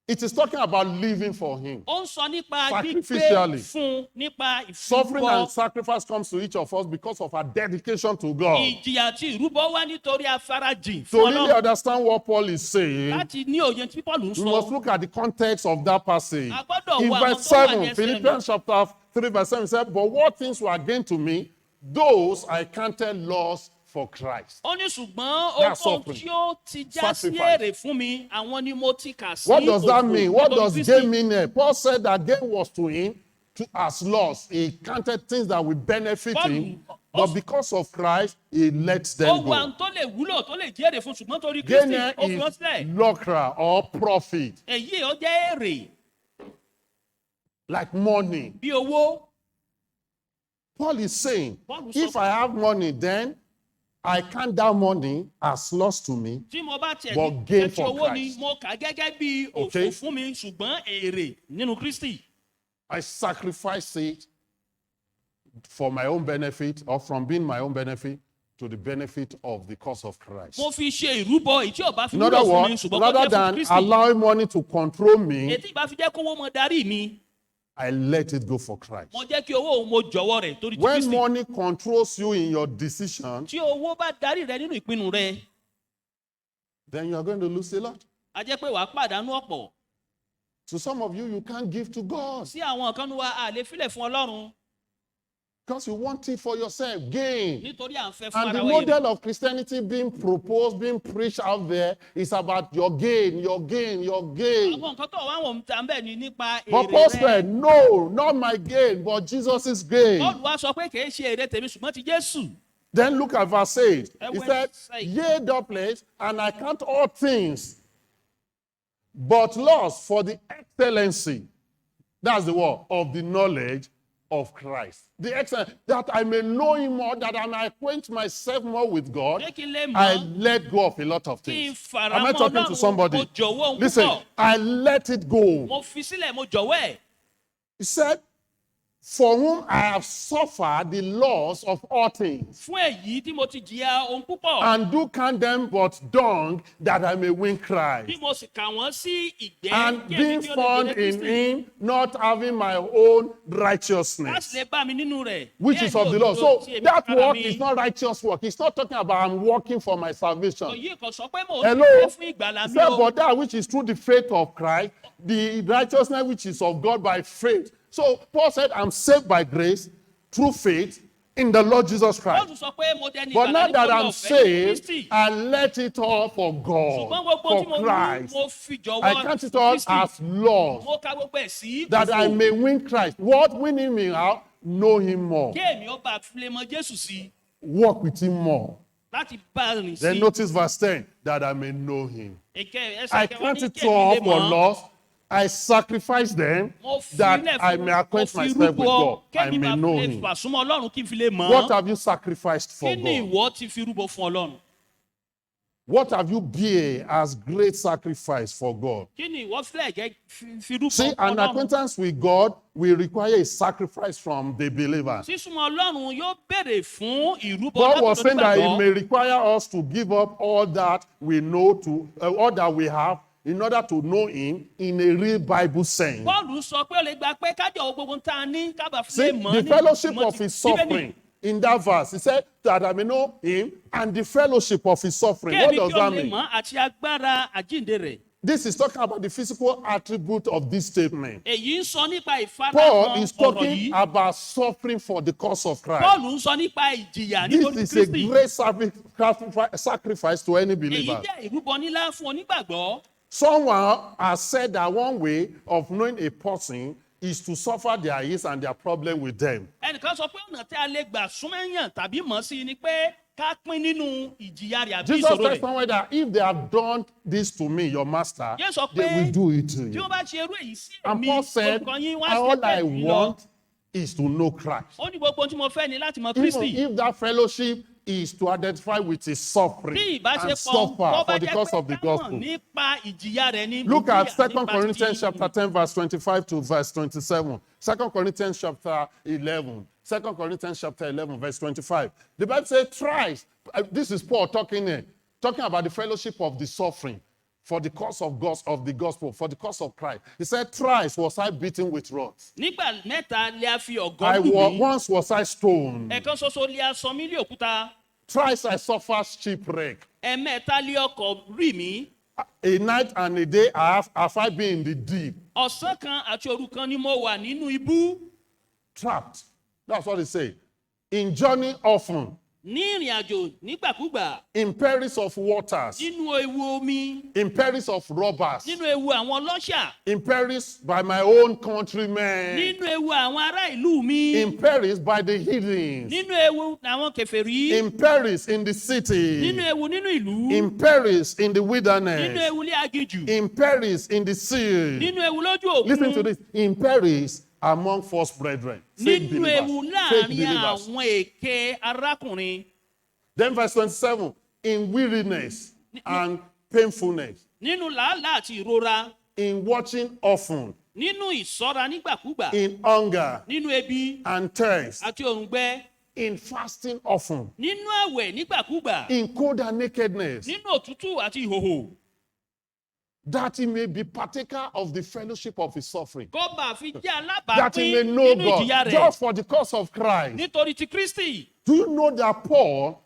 It is talking about living for him. ó ń sọ nípa gbígbé Sacrificially. fún nípa Suffering and ìfúnpọ̀. sacrifice comes to each of us because of our dedication to God. ìjìyà tí ìrúbọ wá nítorí afárajìn To fún really Ọlọ́run. understand what Paul is saying, láti ní òye tí Paul ń we must sọ. look at the context of that passage. A gbọ́dọ̀ In wo àwọn verse tó wà ní 7, ẹsẹ̀ Philippians chapter 3, verse 7 said, "But what things were gained to me, those I counted loss for Christ." ó ní ṣùgbọ́n That's ohun suffering. tí ó ti já sí Sacrifice. èrè fún mi àwọn ni mo ti kà sí What does that mean? What nítorí does Kristi. gain mean here? Paul said that gain was to him as loss. He counted things that will benefit Paul- him, but because of Christ, he let ó them wà go. tó lè wúlò tó lè jẹ́rè fún ṣùgbọ́n torí Gain Kristi here ó fi wọ́n is sílẹ̀. lucre or profit, èyí ó jẹ́ èrè like money. bí owó. Paul is saying, Paul sọ if I have money, then I count that money as loss to me. tí mo bá tiẹ̀ But ní gain ẹtí for owó ni Christ. mo kà gẹ́gẹ́ bí òfò Okay. fún mi ṣùgbọ́n èrè nínú Kristi. I sacrifice it for my own benefit, or from being my own benefit to the benefit of the cause of Christ. mo fi ṣe ìrúbọ èyí tí ó bá fi In wúlò other fún mi words, ṣùgbọ́n kó rather jẹ́ fún than Kristi. allowing money to control me, ètí ìbá fi jẹ́ kówó mọ darí mi I let it go for Christ. mo jẹ́ kí owó òun mo jọ̀wọ́ rẹ̀ torí ti When Kristi. money controls you in your decision, tí owó bá darí rẹ nínú ìpinnu rẹ then you are going to lose a lot. a jẹ́ pé wàá pàdánù ọ̀pọ̀. To some of you, you can't give to God sí àwọn kan ní wa a lè filẹ̀ fún Ọlọ́run because you want it for yourself, gain. nítorí à ń fẹ́ fún And the ara wa yẹn. model of Christianity being proposed, being preached out there is about your gain, your gain, your gain. àwọn nǹkan tó wà wọ́n ta ń bẹ̀ ni nípa But èrè Paul rẹ. said, no, not my gain, but Jesus' gain. Paul wá sọ pé kì í ṣe èrè tèmi ṣùgbọ́n ti Jésù. Then look at verse 8. He When said, say- yea, doublet, and I count all things, but loss for the excellency, that's the word, of the knowledge of Christ. The excellence, that I may know him more, that I may acquaint myself more with God. jẹ́ kí n lè I mọ̀ let go of a lot of kí n things. fara Am I mọ́ talking to Ọlọ́run mo somebody? jọ̀wọ́ ohun Listen, púpọ̀ I let it go. mo fi sílẹ̀ mo jọ̀wọ́ ẹ̀. He said, for whom I have suffered the loss of all things, fún èyí tí mo ti jìyà ohun púpọ̀ and do count them but dung, that I may win bí Christ. mo sì kà wọ́n sí ìgbẹ́ And kí èmi being kí ó lè found jẹ́ in Kristi. him, not having my own láti righteousness, lè bá mi nínú rẹ̀. which Bẹ́ẹ̀ is ni of the law. òdodo So tí èmi that fara work mi. is not righteous work. It's not talking about I'm working for my salvation. Òyìn kan sọ pé mò ń Hello? ṣiṣẹ́ fún ìgbàlà He mi said, o. but that which is through the faith of Christ, the righteousness which is of God by faith. So Paul said, I'm saved by grace through faith in the Lord Jesus Wọ́n Christ. tún sọ pé mo dẹni But now ìgbàlà that nítorí I'm ọ̀fẹ́ ní saved, Kristi. I let it all for ṣùgbọ́n God, gbogbo tí mo for ní Christ. mo fi jọ̀wọ́ I count it fún all Kristi. as loss, mo ka gbogbo ẹ̀ sí that I òfò. may win Christ. What? Winning me out? Know him more. kí èmi ó bá lè mọ Jésù sí Walk with him more. láti bá a rìn Then sí. notice verse 10, that I may know him. ẹsẹ̀ I kẹwàá count ní it kí èmi all lè for mọ̀. loss. I sacrifice them Mo fi that ilẹ̀ I fún- may acquaint mo fi myself with rúbọ God. I kẹ́mi may bá know lè him. fà súnmọ́ Ọlọ́run kí n fi lè mọ̀. What have you sacrificed for kí ni God? ìwọ ti fi rúbọ fún Ọlọ́run? What have you bear as great sacrifice for God? kí ni ìwọ fílẹ̀ jẹ́ fi rúbọ See, fún an Ọlọ́run? acquaintance with God will require a sacrifice from the believer. sísúnmọ́ Ọlọ́run yóò béèrè fún ìrúbọ God was látọ̀dọ̀ saying that it onígbàgbọ́. may require us to give up all that we know to all that we have in order to know him in a real Bible sense. Pọ́ọ̀lù sọ pé ó lè gba pé kájọ ohun gbogbo tá a ní kábà fi See, lè mọ̀ the ní fellowship ìmọ̀ of ti his Bíbélì. suffering in that verse, he said that I may know him and the fellowship of his suffering. kí What èmi does kí ó that lè mean? mọ̀ àti agbára àjíǹde rẹ̀. This is talking about the physical attribute of this statement. èyí ń sọ nípa Paul ìfarahàn is ọ̀rọ̀ talking yìí. about suffering for the cause of Christ. Paul ń sọ nípa ìjìyà This nítorí is a Kristi. great sacrifice to any èyí believer. jẹ́ ìrúbọ nílá fún onígbàgbọ́. Someone has said that one way of knowing a person is to suffer their ills and their problem with them. ẹnìkan sọ pé ọ̀nà tí a lè gbà súnmẹ́yàn tàbí mọ̀ sí ni pé ká pín nínú ìjìyà rẹ̀ àbí Jesus ìṣòro said rẹ̀. somewhere that if they have done this to me, your master, Jésù sọ they pé will do it to tí you. wọ́n bá ṣe irú èyí sí And èmi Paul said, olùkọ́ yín wọ́n á ṣe all I bẹ́ẹ̀ jù lọ. want is to know Christ. ó ní gbogbo ohun tí mo fẹ́ ni láti mọ Even Kristi. if that fellowship is to identify with his suffering bí and ìbáṣepọ̀ suffer tó bá for the jẹ́ cause pé of the ká mọ̀ gospel. nípa ìjìyà rẹ̀ ní Look at ìjìyà 2 nípa Corinthians ti- chapter 10, verse 25 to verse 27. 2 Corinthians chapter 11. 2 Corinthians chapter 11, verse 25. The Bible says, thrice. This is Paul talking here, talking about the fellowship of the suffering for the cause of the gospel, for the cause of Christ. He said, thrice was I beaten with rods. nígbà mẹ́ta lè a fi ọ̀gọ́ lù mí. Once was I stoned. ẹ̀kan ṣoṣo lè a sọ mí lé òkúta. Thrice I suffered shipwreck. ẹ̀mẹ́ta lé ọkọ̀ rì mí. A night and a day have I been in the deep, ọ̀sán kan àti òru kan ni mo wà nínú ibú. trapped. That's what he say. In journey often, ní ìrìn àjò nígbàkúgbà. in perils of waters, nínú ewu omi. in perils of robbers, nínú ewu àwọn ọlọ́ṣà. in perils by my own countrymen, nínú ewu àwọn ará ìlú mi. in perils by the heathens, nínú ewu àwọn kèfèrí. in perils in the city, nínú ewu nínú ìlú. in perils in the nínú wilderness, ewu ní aginjù. in perils in the sea. nínú ewu lójú Listen to òkun. this. In perils among false brethren, fake nínú ewu believers, fake láàrin believers. àwọn èké arákùnrin. Then verse 27, in weariness and painfulness, nínú làálàá àti ìrora. in watching often, nínú ìṣọ́ra nígbàkúgbà. in hunger nínú ebi and thirst, àti òǹgbẹ. in fasting often, nínú àwẹ̀ nígbàkúgbà. in cold and nakedness, nínú òtútù àti ìhòhò. that he may be partaker of the fellowship of his suffering, kó bá a fi jẹ́ that he may alábàápín know nínú ìjìyà God, rẹ̀. just for the cause of Christ. nítorí ti Kristi. Do you know that Paul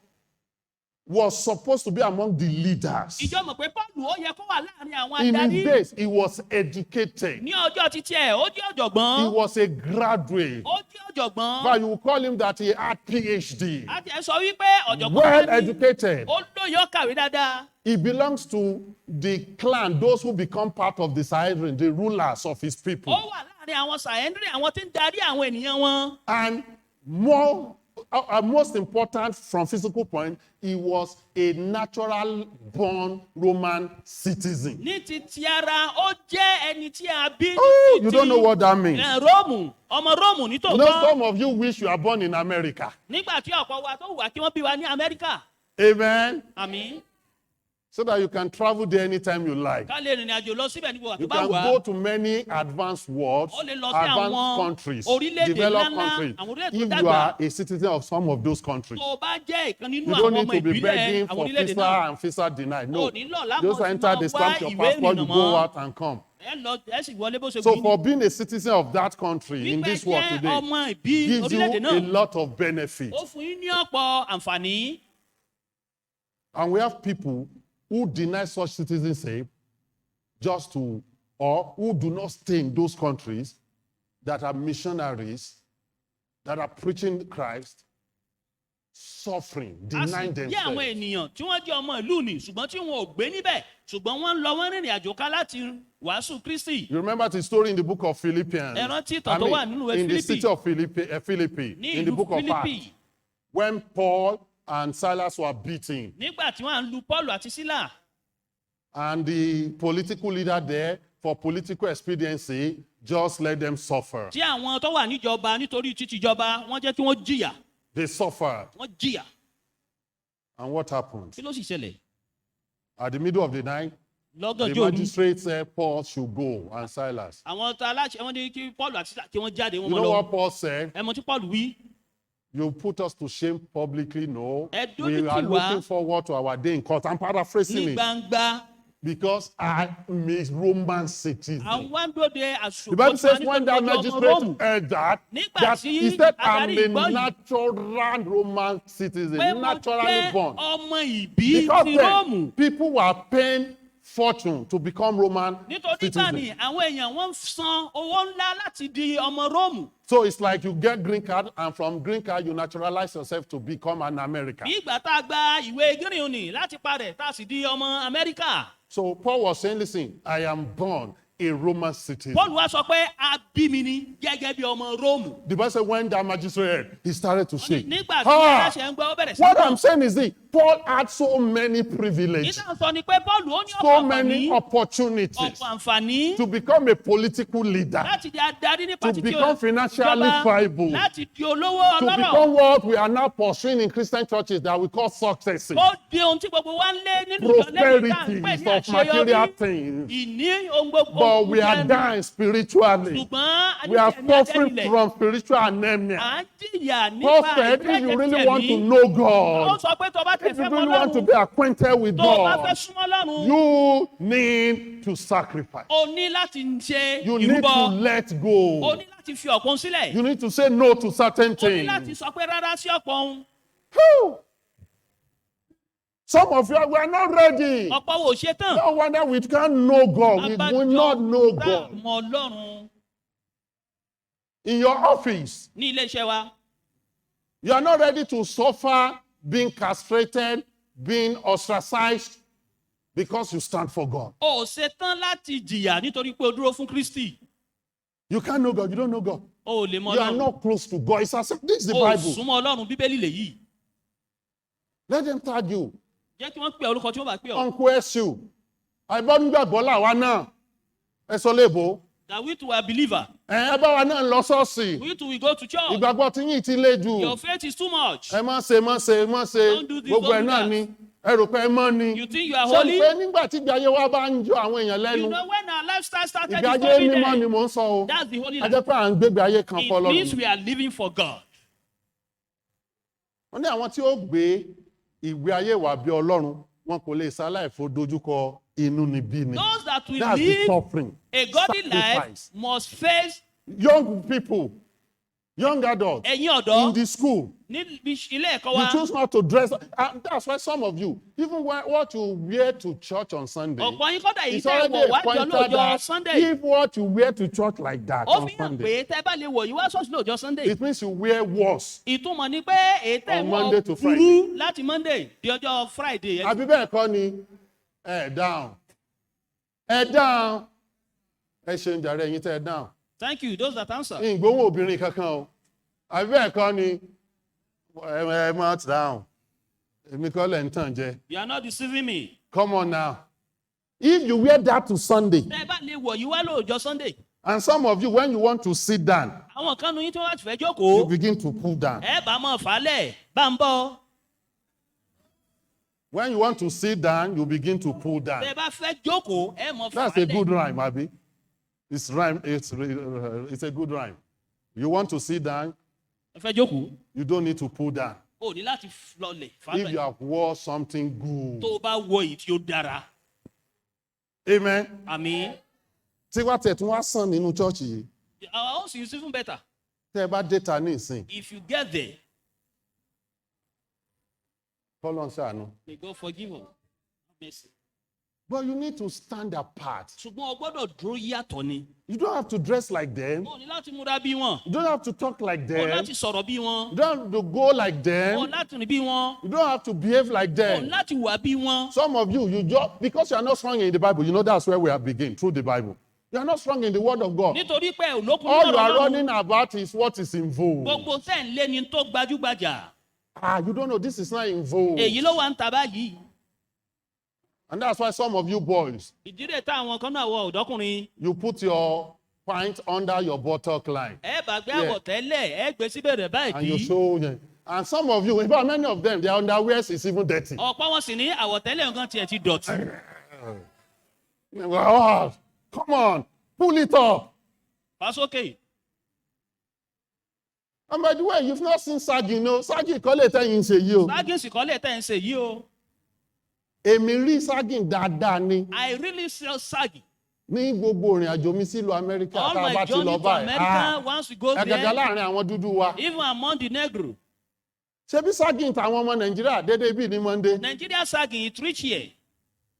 was supposed to be among the leaders? ìjọ mọ̀ pé Pọ́ọ̀lù ó yẹ kó wà láàrin àwọn In adarí. his days, he was educated. ní ọjọ́ títí ẹ̀ ó jẹ́ He ọ̀jọ̀gbọ́n. was a graduate. ó jẹ́ ọ̀jọ̀gbọ́n. But you will call him that he had PhD. a ti ẹ̀ sọ wípé ọ̀jọ̀gbọ́n Well wá ní- educated. ó lóye ó kàwé dáadáa. He belongs to the clan, those who become part of the Sanhedrin, the rulers of his ó people. wà láàrin àwọn sàyẹ́ndírì àwọn tí ń darí àwọn ènìyàn wọn. And most important from physical point, he was a natural born Roman citizen. ní ti ti ara ó jẹ́ ẹni tí a bí. Oh, ní you ti don't know what that means. Róòmù ọmọ Róòmù You know, nítòótọ́. some of you wish you are born in America. nígbà tí ọ̀pọ̀ wa tó wà kí wọ́n bí wa ní Amẹ́ríkà. Amen. àmín. So that you can travel there anytime you like. ká lè rìnrìn àjò lọ síbẹ̀ níbo wà tó You bá can wà. go to many advanced worlds, Ó lè lọ sí advanced àwọn countries, orílẹ̀-èdè developed ńláńlá, countries. àwọn orílẹ̀-èdè tó If you dàgbà. are a citizen of some of those countries, tó o bá jẹ́ ìkan nínú you àwọn don't need ọmọ to be ìbílẹ̀ begging àwọn for orílẹ̀-èdè visa náà. and visa denied. No, O ní lọ lámọ̀ just tí enter, máa they wá stamp your ìwé passport, you ìrìnnà go mọ́. out and come. ẹ sì wọlé bó ṣe So wù for yín. being a citizen of that country in Wípé this world jẹ́ today ọmọ ìbí gives you orílẹ̀-èdè a náà. lot of benefit. ó fún yín ní ọ̀pọ̀ àǹfààní. And we have people who deny such citizenship just to, or who do not stay in those countries that are missionaries, that are preaching Christ, suffering, a denying sì jẹ́ àwọn themselves. ènìyàn tí wọ́n jẹ́ ọmọ ìlú ni ṣùgbọ́n tí wọn ò gbé níbẹ̀ ṣùgbọ́n wọ́n ń lọ wọ́n rìnrìn àjò ká láti wàásù Kristi. You remember the story in the book of Philippians? Ẹ rántí ìtàn tó wà nínú ìwé in the Fílípì. city of Philippi, ní in the ìlú book of Acts, Fílípì. when Paul and Silas were beaten, nígbà tí wọ́n ń lu Pọ́ọ̀lù àti Sílà. and the political leader there, for political expediency, just let them suffer. tí àwọn tó wà níjọba nítorí títìjọba wọ́n jẹ́ kí wọ́n jìyà. They suffered. wọ́n jìyà. And what happened? kí ló sì ṣẹlẹ̀? At the middle of the night, the lọ́gànjọ́ òru magistrate said Paul should go and Silas. àwọn tó aláṣẹ wọn ní kí Pọ́ọ̀lù àti Sílà kí wọ́n jáde You wọn know lọ. what Paul said? ẹ mọ̀ tí Pọ́ọ̀lù wí. You put us to shame publicly? No. Ẹ dójú We are tì wá. looking forward to our day in court. I'm paraphrasing ní it. gbangba Because I am a Roman citizen. àwọn dúró de The Bible àsopọ̀ says when that magistrate heard that Nígbà he tí said, I'm adarí a gbọ́ yìí, natural Roman citizen, pé mo naturally jẹ́ born. ọmọ ìbí Because ti then, Róòmù. people were paying fortune to become Roman nítorí gbà citizens. ní àwọn èèyàn wọ́n ń san owó ńlá láti di ọmọ róòmù. So it's like you get green card, and from green card you naturalize yourself to become an American. bí ìgbà tá a gba ìwé gírìn òní láti parẹ̀ tá a sì di ọmọ amẹ́ríkà. So Paul was saying, listen, I am born a Roman citizen. paul wá sọ pé a bí mi ní gẹ́gẹ́ bí ọmọ róòmù. The Bible said when that magistrate heard, he started to shake. nígbà tí Ah! aláṣẹ ń gbọ́ ó bẹ̀rẹ̀ sí What í I'm bọ̀. saying is this, Paul had so many privileges, ìtàn sọ ni pé paul ó ní so ọ̀pọ̀ many àǹfààní opportunities ọ̀pọ̀ àǹfààní to become a political leader, láti di adarí nípa to títí become financially viable, láti di olówó to ọlọ́rọ̀. become what we are now pursuing in Christian churches that we call success, ó di ohun tí gbogbo wa ń lé nínú ìjọ lẹ́yìn tá à ń pè prosperity ní of material àṣeyọrí. things. ìní ohun gbogbo But we are jẹ́ dying spiritually. ṣùgbọ́n We are adíjẹ ní suffering adẹ́nilẹ̀. from spiritual anemia. à ń jìyà Paul nípa said, if you really want to know ó God, sọ pé tó bá tẹ̀ if you fẹ́ mọ́ really want to lọ́run be acquainted with tó bá fẹ́ God, súnmọ́ lọ́run you need to sacrifice. o ní láti ṣe You need to ìrúbọ let o go. ní láti fi ọ̀pọ̀ sílẹ̀ You need to say no to certain o ní things. láti sọ pé rárá sí ọ̀pọ̀ ohun. Whew. Some of you, we are not ready. ọ̀pọ̀ wò ṣe tán. No wonder we can't know God. We will not know tá God. mọ ọlọ́run In your office, ní ilé iṣẹ́ wa you are not ready to suffer being castrated, being ostracized because you stand for God. o ṣe tán láti jìyà nítorí pé o dúró fún Kristi. You can't know God. You don't know God. o ò lè mọ You are ọlọ́run not close to God. It's as if this is the o ò Bible. súnmọ́ ọlọ́run bíbélì lèyí. Let them tag you. jẹ́ kí wọ́n pè orúkọ tí wọ́n bá pè ọ́. Uncle Esu. Àìbọ́dúngbàgbọ́ làwa náà. Ẹ sọ léèbó. that we too are believer. Ẹ bá wa náà lọ sọ́ọ̀sì. we too we go to church. Ìgbàgbọ́ tí yín ti le jù. your faith is too much. Ẹ má ṣe. Don't do this, Gbogbo ẹ̀ don't do náà that. ni. Ẹ rò pé ẹ mọ́ ni. you think you are Ṣé holy. pé nígbà tí ìgbé ayé wa bá ń jọ àwọn èèyàn you lẹ́nu? know when our lifestyle started Ìgbé is ayé holy mímọ́ ni day. mò ń sọ o. that's the holy A life. jẹ́ pé à ń gbégbé ayé kan it fọlọ́run. means we are living for God. Wọ́n ní àwọn tí ó gbé ìgbé ayé wà bí Ọlọ́run, wọn kò lè ṣaláì fo dojúkọ inúnibíni. those that will That's the live suffering. a godly life Sacrifice. must face Young people, young adults ẹ̀yin in ọ̀dọ́ the school, ní ilé ẹ̀kọ́ you wa. choose not to dress. And that's why some of you, even what you wear to church on Sunday, ọ̀pọ̀ yín kọ́dà yìí it's tẹ́ already wọ̀ wá jọ pointed lóòjọ́ that Sunday. if what you wear to church like that ó on fi hàn Sunday, pé tẹ́ bá lè wọ̀ yìí wá ṣọ́ọ̀ṣì lóòjọ́ Sunday. it means you wear worse. ìtumọ̀ ni pé èyí tẹ́ On wọ̀ Monday to burú láti Monday di ọjọ́ Friday. Àbí bẹ́ẹ̀ kọ́ ni ẹ down. Ẹ down. Ẹ ṣe ń jàre ẹ̀yin tẹ́ ẹ down. thank you those that answer. Ìgbóhùn obìnrin kankan o. Àbí bẹ́ẹ̀ kọ́ ni ẹ mount down. Èmi kọ́ lẹ̀ ń tàn jẹ. you are not deceiving me. Come on now. If you wear that to Sunday, tẹ́ bá lè wọ̀ yìí wá lóòjọ́ Sunday. and some of you, when you want to sit down, àwọn kan nu yín tí wọ́n bá ti fẹ́ you jókòó. begin to pull down. ẹ bá mọ̀ fàálẹ̀ bá ń bọ̀. When you want to sit down, you begin to pull down. tẹ́ bá fẹ́ jókòó ẹ mọ̀ That's a good fàálẹ̀. rhyme, Abi. It's rhyme. It's a good rhyme. You want to sit down, ẹ fẹ́ jókòó. you don't need to pull down. o ní láti lọlẹ̀ If you fàálẹ̀. have wore something good. tó o bá wọ èyí tí ó dára. Amen. àmín. Tí wá tẹ̀ tún wá sàn nínú chọ́ọ̀chì yìí. our house is even better. Tẹ́ ẹ bá déta ní ìsìn, if you get there kọ́lọ́n ṣàánú. may God forgive us. Mercy. But you need to stand apart. ṣùgbọ́n o gbọ́dọ̀ dúró yàtọ̀ ni. You don't have to dress like them. o ní láti múra bí wọn. You don't have to talk like o them. láti sọ̀rọ̀ bí wọn. You don't have to go like o them. láti rìn bí wọn. You don't have to behave like o them. láti wà bí wọn. Some of you just, because you are not strong in the Bible, you know that's where we are begin, through the Bible. You are not strong in the Word of God. nítorí pé olókùn All you are lọ́rọ̀ running about is what is in vogue. gbogbo tẹ̀ ń lé ni tó gbajúgbajà. You don't know, this is not in vogue. èyí ló wà ń ta báyìí. And that's why some of you boys, ìdílé táwọn kan náà wọ ọ̀dọ́kùnrin. you put your pint under your buttock line. ẹ bá gbé Yeah. àwọ̀tẹ́lẹ̀ ẹ gbé síbẹ̀ rẹ̀ And you báyìí. show them. And some of you, in fact, many of them, their underwears is even dirty. ọ̀pọ̀ wọn sì ní àwọ̀tẹ́lẹ̀ nǹkan tiẹ̀ ti dọ̀tí. Oh, come on, pull it up. fásókè. And by the way, you've not seen Sagi, no? Sagi call it and say you. ságìnsì kọ́lẹ̀ tẹ̀ ń ṣe yìí o. Èmi rí Sagi dáadáa ni I really sell sagi. ní gbogbo ìrìn àjò mi sílùú Amẹ́ríkà all tá a my bá ti journey lọ to báyìí. America once we go Àgàgà there láàrin àwọn dúdú wa. even among the negro. Ṣé bí Sagi ń ta àwọn ọmọ Nàìjíríà déédéé bíi ní Monday? Nigeria sagi it reach here.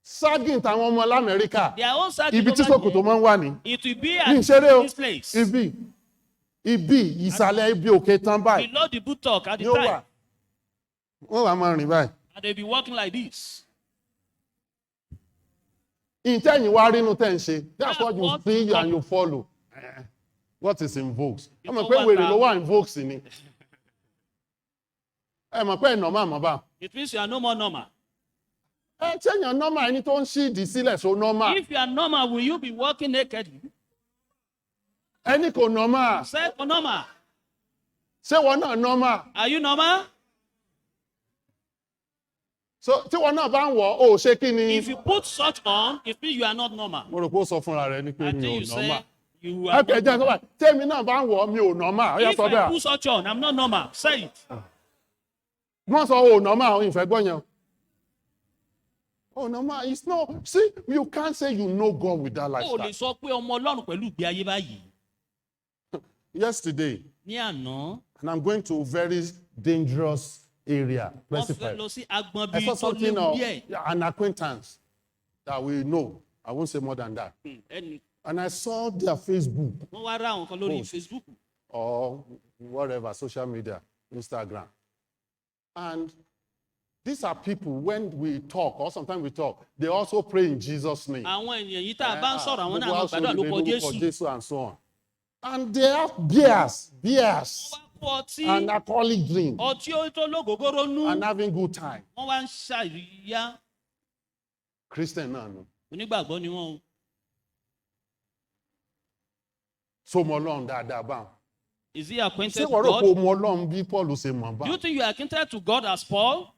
Sagging táwọn ọmọ l'Amẹ́ríkà. Their own sagging Ibi tí over ṣòkòtò there, máa ń wà ní. it will be Ní at ìṣeré o. this place. Ibi ìsàlẹ̀ ibi òkè tán báyìí. Below the buttock at the Yóò time. wà. Wọ́n wà máa rìn báyìí. And they'll be walking like this. Ìtẹ́yìn wá rínú tẹ́ ń ṣe. That's what you What see and you follow. What is in vogues? Ẹ mọ̀ pé wèrè ló wà in vogues ni. Ẹ mọ̀ pé normal mọ̀ bá. It means you are no more normal. Ẹ ṣéyàn normal ẹni tó ń ṣí ìdí sílẹ̀ so normal. If you are normal, will you be walking naked? Ẹni kò normal. Say for normal. Ṣé wọn náà normal? Are you normal? So tí wọn náà bá ń wọ̀ ó ṣe kí ni? If you put such on, it means you are not normal. Mo rò pé ó sọ fúnra rẹ̀ ni pé mi Until ò you normal. say you are Ẹ kẹ̀ jẹ́ sọ́wọ́ tèmi náà bá ń wọ̀ mi ò normal. Ó yẹ If sọ I bẹ́ẹ̀. put such on, I'm not normal. Say it. Wọ́n sọ ò normal ìfẹ́ gbọ́ yẹn. Oh normal, it's not. See, you can't say you know God with that O lè lifestyle. sọ pé ọmọ Ọlọ́run pẹ̀lú ìgbé ayé báyìí. Yesterday, Ní àná, and I'm going to a very dangerous area, wọ́n fẹ́ Precipice. lọ sí agbọn I bíi saw tó something léwu of díẹ̀. an acquaintance that we know. I won't say more than that. Ẹni And I saw their Facebook wọ́n wá rá àwọn kan lórí Post. Facebook. or whatever, social media, Instagram. And these are people, when we talk, or sometimes we talk, they also pray in Jesus' name. Àwọn ènìyàn yìí tá a bá ń sọ̀rọ̀ àwọn náà Gbogbo máa aṣọ gbàdúrà ló kọ ìdílé lórúkọ Jésù. Jésù and so on. And they have beers, Wọ́n wá kó ọtí, and alcoholic drink, ọtí ó tó lógógóró nú. and having good time. Wọ́n wá ń ṣàríyá. Christian náà nù. Onígbàgbọ́ ni wọ́n o. So mọ Ọlọ́run dáadáa báwọn. Is he acquainted Ṣé to wọ́n rò pé o God? mọ Ọlọ́run bí Paul ṣe mọ̀ Do you báwọn? think you are acquainted to God as Paul?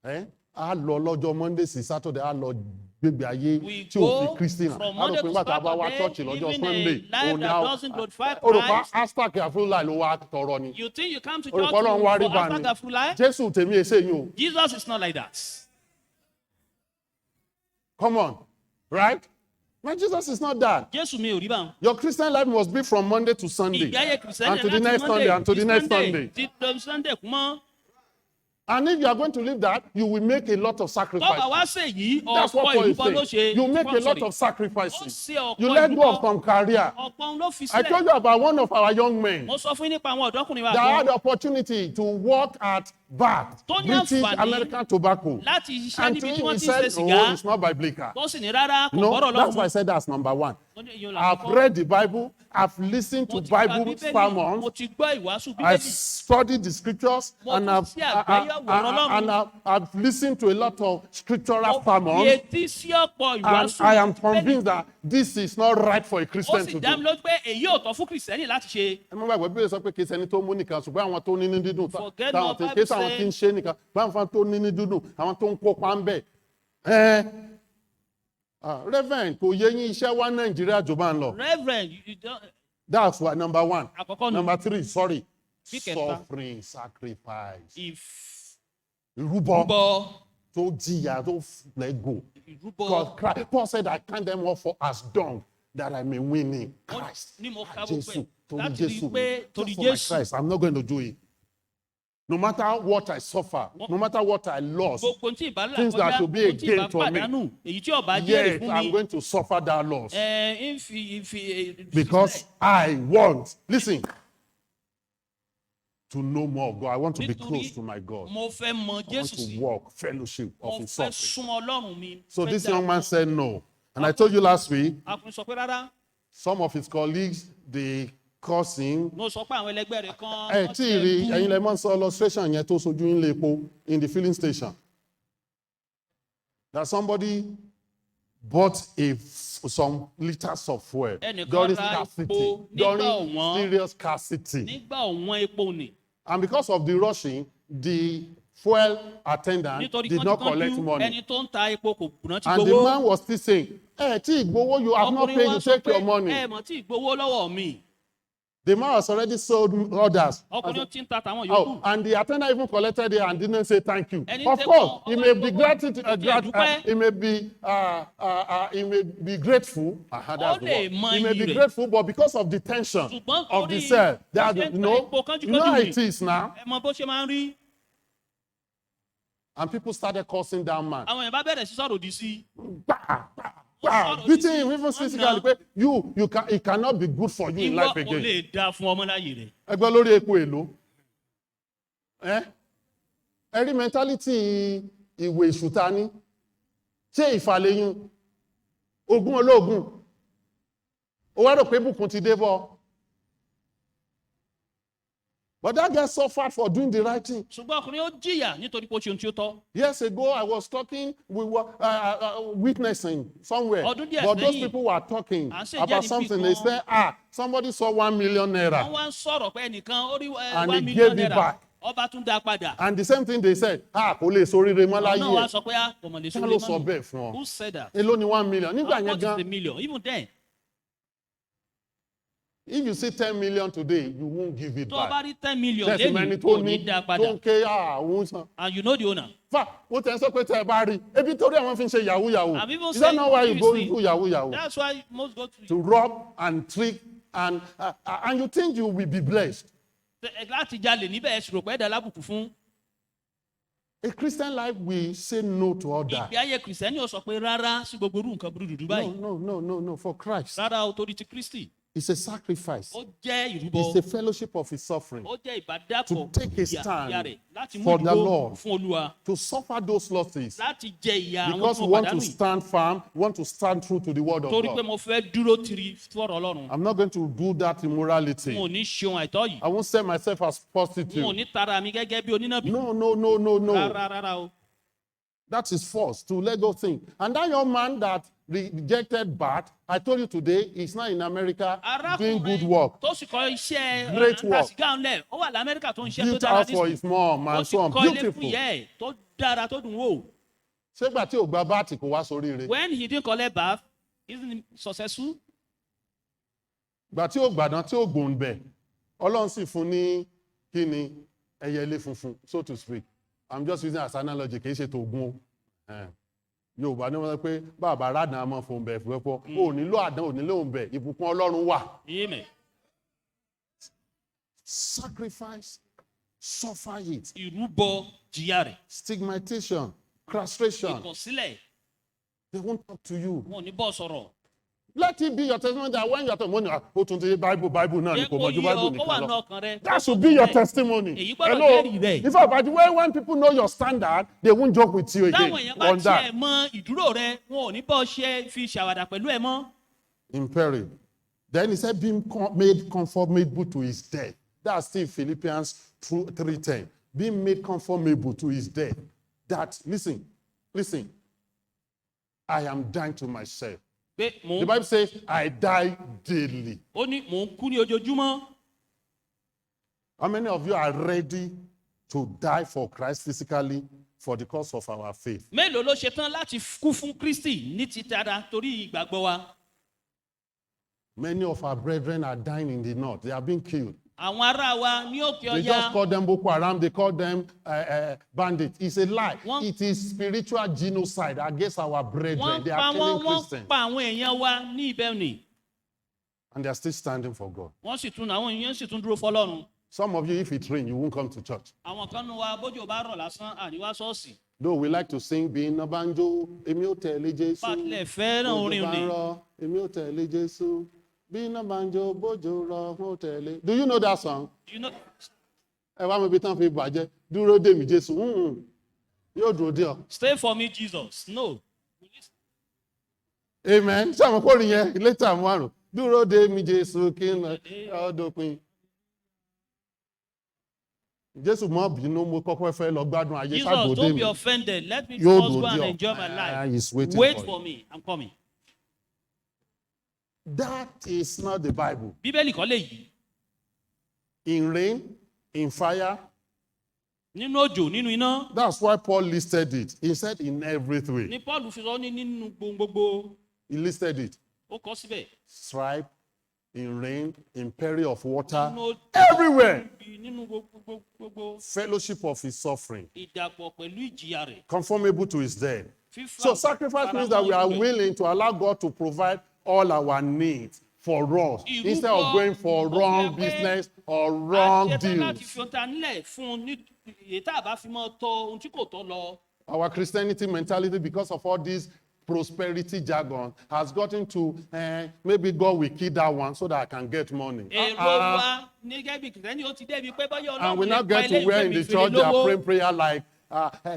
A lọ lọ́jọ́ Monday sí Saturday, a lọ gbégbé ayé We tí ò fi go Christian. from A rò Monday pé to nígbà tá a bá wá Saturday, chọ́ọ̀chì lọ́jọ́ living a Sunday. life that doesn't glorify O rò pé Christ. hashtag àfúlà ló wá tọrọ ni. You think you come to O rò church pé Ọlọ́run wá rí for bá ni. hashtag life? Jésù tèmi èsè yín o. Jesus is not like that. Come on, right? My Jesus is not that. Jésù mi ò rí báwọn. Your Christian life must be from Monday to Sunday. Ìgbé ayé Kìrìsìtẹ́nì And to the láti next Monday Sunday, and to di the next Sunday, Sunday. di Sunday kún mọ́. And if you are going to live that, you will make a lot of Tọ́ba sacrifices. wá ṣe yìí, That's what ọ̀pọ̀ Paul is ìrúbọ ló saying. ṣe. You make a lot Sorry. of Ó sacrifices. ṣe ọ̀pọ̀ You let go of ìrúbọ. some career. Ọ̀pọ̀ ló fi I told sílẹ̀. you about one of our young men Mo sọ fún yín nípa àwọn ọ̀dọ́kùnrin wa that kan had the opportunity to work at BAT, Tó ní British àǹfààní American Tobacco. láti ṣiṣẹ́ And to níbi tí him wọ́n he ti ń ṣe said, sìgá. oh, it's not biblical. Tó sì ní rárá kò No, gbọ́rọ̀ that's why I lọ́wọ́. said that's number one. Mo ní ìyẹn I've làkọ́kọ́. read the Bible. I've listened to Mo ti ka Bible Bíbélì, sermons. mo ti gbọ́ ìwàásù I've Bíbélì. studied the scriptures Mo and tún sí àgbéyẹ̀wò ọ̀rọ̀ Ọlọ́run. I've listened to a lot of scriptural Mo fi sermons, etí sí ọ̀pọ̀ and ìwàásù I am Bíbélì. convinced that this is not right for a Ó Christian sì to dá mi do. lójú pé èyí ò tọ́ fún Kìrìsìtẹ́nì láti ṣe. Ẹ mọ̀ báyìí bí sọ pé kì í ṣẹni tó mú nìkan ṣùgbọ́n àwọn tó níní dídùn Forget táwọn what tí Bible kì í ṣàwọn tí ń ṣe nìkan báwọn tó níní dídùn àwọn tó ń kópa ń bẹ̀. Reverend kò yé yín iṣẹ́ wá Nàìjíríà jù bá ń lọ. Reverend, you don't. That's why number one. Àkọ́kọ́ nù. Number three, sorry. Bí kẹta. Suffering, sacrifice. If Ìrúbọ ìrúbọ tó jìyà tó lẹ́gò. ìrúbọ God Christ. Paul said, I count them all for as dung that I may win in Christ. ní mo ka Jésù, gbogbo ẹ̀ torí láti rí i Jésù. pé torí Just for my Jésù Christ, I'm not going to do it. No matter what I suffer, no matter what I lost, gbogbo tí ìbá là things that kọjá should be gbogbo a tí ìbá gain to me. pàdánù èyí tí ọba jẹ́rìí yes, fún I'm mi going to suffer that loss. ìfi Because I want, listen, to know more of God. I want to be Nítorí close to my God. mo fẹ́ mọ I want Jésù to sí walk fellowship mo of his fẹ́ suffering. súnmọ́ Ọlọ́run mi. So fẹ́ this dá young man mọ̀. said no. And I told you last week, Akùnrin sọ pé rárá some of his colleagues, they curse him. mo sọ pé àwọn ẹlẹgbẹ́ rẹ̀ kan Ẹ tí ì rí bú. ẹ̀yin lẹ mọ́ sọ illustration yẹn tó sojú yín lé epo in the filling station. That somebody bought some liters of fuel Ẹnìkan during ra scarcity, epo nígbà during ọ̀wọ́n. serious scarcity. nígbà ọ̀wọ́n epo ni And because of the rushing, the fuel attendant nítorí did not collect kánjúkánjú money. ẹni tó ń ta epo kò rántí And the gbowó. man was still saying, tí ìgbowó, you have not Ọkùnrin paid, wa you sọ take pé your money. ẹ mọ̀ tí ìgbowó lọ́wọ́ mi. The man has already sold others. Ọkùnrin tí ń ta tàwọn Oh, yòókù. and the attendant even collected it and didn't say thank you. Ẹni Of tẹ́ course, kọ́, he ọba may be ìgbowó, he may be grateful. That's the lè word. mọ He may iyì be rẹ̀. grateful, but because of the tension Ṣùgbọ́n of the torí cell, bó ṣe ń ta epo you know how kánjúkánjú it is now. ẹ mọ bó ṣe máa ń rí. And people started cursing that man. àwọn èèyàn bá bẹ̀rẹ̀ sí sọ̀rọ̀ òdì sí. Beating him even physically. It cannot be good for you in life ìwọ kò again. lè da fún ọmọ láyé rẹ̀. Ẹgbẹ́ lórí epo èlò. Every mentality ìwé ìṣùtá ní. Ṣé ìfàlẹ́yìn? Ogun ológun. Ó wá rò pé bùkún ti dé bọ́. But that guy suffered for doing the right thing. ṣùgbọ́n ọkùnrin ó jìyà nítorí pé ó ṣe ohun tí ó tọ́. Years ago, I was talking, we were witnessing somewhere. Ọdún díẹ̀ But those sẹ́yìn, people were talking à ń ṣèjẹ́rìí about bí something. They kan. said, somebody saw 1 million naira. wọ́n wá ń sọ̀rọ̀ pé ẹnìkan ó rí And 1 they million gave it naira. back. ọba tún dá padà. And the same thing they said, kò lè soríire mọ́ náà wá láyé sọ pé kò mọ̀ lè ẹ̀. sórí Kí ló sọ mọ́nì. bẹ́ẹ̀ fún ọ? Who said that? Èló ni 1 million? Nígbà What yẹn is the gan, million? Even then, if you see 10 million today, you won't give it tó o bá back. rí 10 million Tẹ̀sí mẹ́ni lẹ́yìn tó kò ní ní dá tó padà. ń ké òun san. And you know the owner. Fa, mo tẹ̀ ń sọ pé tẹ́ ẹ bá rí, ebi torí àwọn fi ń ṣe yahoo yahoo. And people Is that say not why you go previously, into yahoo yahoo? That's why most go to To rob and trick and you think you will be blessed. láti jalè níbẹ̀ ẹ̀ ṣòro pé ẹ̀dá lábùkù fún. A Christian life will say no to all that. ìgbé ayé kìrìsìtẹ́nì ò sọ pé rárá sí gbogbo irú nǹkan burúkú báyìí. No, for Christ. Rárá o torí ti Kristi. It's a sacrifice. Ó jẹ́ ìrúbọ. It's a fellowship of his suffering. Ó jẹ́ ìbádàpọ̀ To take a ìyà stand rẹ̀ láti mú for the ìdúró Lord. fún Olúwa. To suffer those losses. Láti jẹ ìyà àwọn Because tó we want pàdánù to yìí. stand firm, want to stand true to the word of Torí pé God. mo fẹ́ dúró tiri fọ́rọ̀ Ọlọ́run. I'm not going to do that immorality. Mo ò ní ṣe ohun àìtọ́ yìí. I won't say myself as Mo ò prostitute. ní tara mi gẹ́gẹ́ bí onínàbí. No. Rárá o. That is false to let go thing. And that young man that rejected Bat, I told you today, he's now in America doing good work. Tó sì kọ́ iṣẹ́ Great work. kásìgáńlẹ̀, ó wà l'Amẹ́ríkà tó ń ṣe tó Built dára house for his mom Ó and sì so on. kọ́ ilé fún Beautiful. ìyá ẹ̀ tó dára tó dùn wò. Ṣé ìgbà tí ò gba Bat kò wá sórí rẹ̀? When he didn't collect bath, isn't he successful? Ìgbà tí ò gbàdán tí ò gbòǹbẹ̀, Ọlọ́run sì fún ní kí ni ẹyẹlé funfun, so to speak. I'm just using as analogy, kì í ṣe tògùn o. Yorùbá ní wọ́n sọ pé bàbá rádàn á mọ̀ fún bẹ̀ fúnpọ̀. O nílò àdán, ò nílò òǹbẹ̀, ìbùkún Ọlọ́run wà. Amen. Sacrifice, suffer it. Ìrúbọ jìyà rẹ̀. Stigmatization, castration. Ìkọ̀sílẹ̀, They won't talk to you. wọn ò ní bọ́ sọ̀rọ̀. Let it be your testimony that when you are talking, ó tún ti Bible náà ni Jẹ́ kò kó mọ̀jú yí ọ, Bible kó wà nìkan ní lọ. ọkàn rẹ. That should be your testimony. Èyí gbọ́dọ̀ Hello. jẹ́rìí rẹ̀. In fact, by the way, when people know your standard, they won't joke with you Táwọn again èèyàn bá on tiẹ̀ that. mọ ìdúró rẹ, wọn ò ní bọ́ ṣe fi ṣàwàdà pẹ̀lú ẹ mọ́. In peril. Then he said, being made conformable to his death. That's still Philippians 3:10. Being made conformable to his death. That, listen, I am dying to myself. Pé mò The ń Bible says, I die daily. ó ní mò ń kú ní ojoojúmọ́. How many of you are ready to die for Christ physically for the cause of our faith? Mélòó ló ṣe tán láti kú fún Kristi ní ti tara torí ìgbàgbọ́ wa? Many of our brethren are dying in the north. They are being killed. Àwọn ará wa ní òkè They just ọya call them Boko Haram. They call them bandits. It's a lie. Wọ́n- It is spiritual genocide against our brethren. wọ́n They pa are killing wọ́n Christians. pa àwọn èèyàn wa ní ibẹ̀ ni. And they are still standing for God. Wọ́n sì tún àwọn èèyàn sì tún dúró fọlọ́run. Some of you, if it rains, you won't come to church. Àwọn kan nu wa bójú bá rọ̀ lásán àníwá ṣọ́ọ̀ṣì. Though we like to sing, bí iná bá ń jó, èmi ò tẹ̀lé Jésù. Bá tilẹ̀ fẹ́ràn Bójò orin bá ń òní. rọ̀, èmi ò tẹ̀lé Jésù. Bí iná bá ń jó, bójò rọ̀, mo tẹ̀lé. Do you know that song? You know, Ẹ wá mi ibi tán fi bàjẹ́. Dúró dè mí Jésù. Yóò dúró dé ọ. stay for me Jesus. No. Amen. Ṣé àwọn kórìí yẹn létà márùn-ún? Dúró dè mí Jésù kí n lọ dópin. Jésù mọ́ bínú mo kọ́kọ́ fẹ́ lọ gbádùn ayé Jesus, kágbó dé don't mi. be offended. Let me Yóò first dúró go and dé ọ. enjoy my life. He's waiting Wait for for you. me. I'm coming. That is not the Bible. Bíbélì kọ́ léyìí. In rain, in fire, Nínú òjò, nínú iná. that's why Paul listed it. He said in everything. Ní Paul fi sọ ní nínú gbogbo. He listed it. Ó kọ síbẹ̀. Stripe, in rain, in peril of water, Nínú òjò, everywhere. nínú gbogbo Fellowship of his suffering. ìdàpọ̀ pẹ̀lú ìjìyà rẹ̀. Conformable to his death. Fífa So sacrifice means that we are faramọ́ ikú rẹ̀. willing to allow God to provide all our needs for us instead of going for wrong business or wrong A ṣetán láti deals. fi ohun tá a nílẹ̀ fún un ní èyí tá a bá fi mọ́ tọ ohun tí kò tọ́ lọ. Our Christianity mentality, because of all this prosperity jargon, has gotten to maybe God will kill that one so that I can get money. èrò wa ní gẹ́gẹ́ kìrìsìtẹ́nì ó ti débi pé bọ́yá And we ọlọ́run now lè pa get to eléyìí where in fẹ́mi the ìfèrè church they are lówó. praying prayer like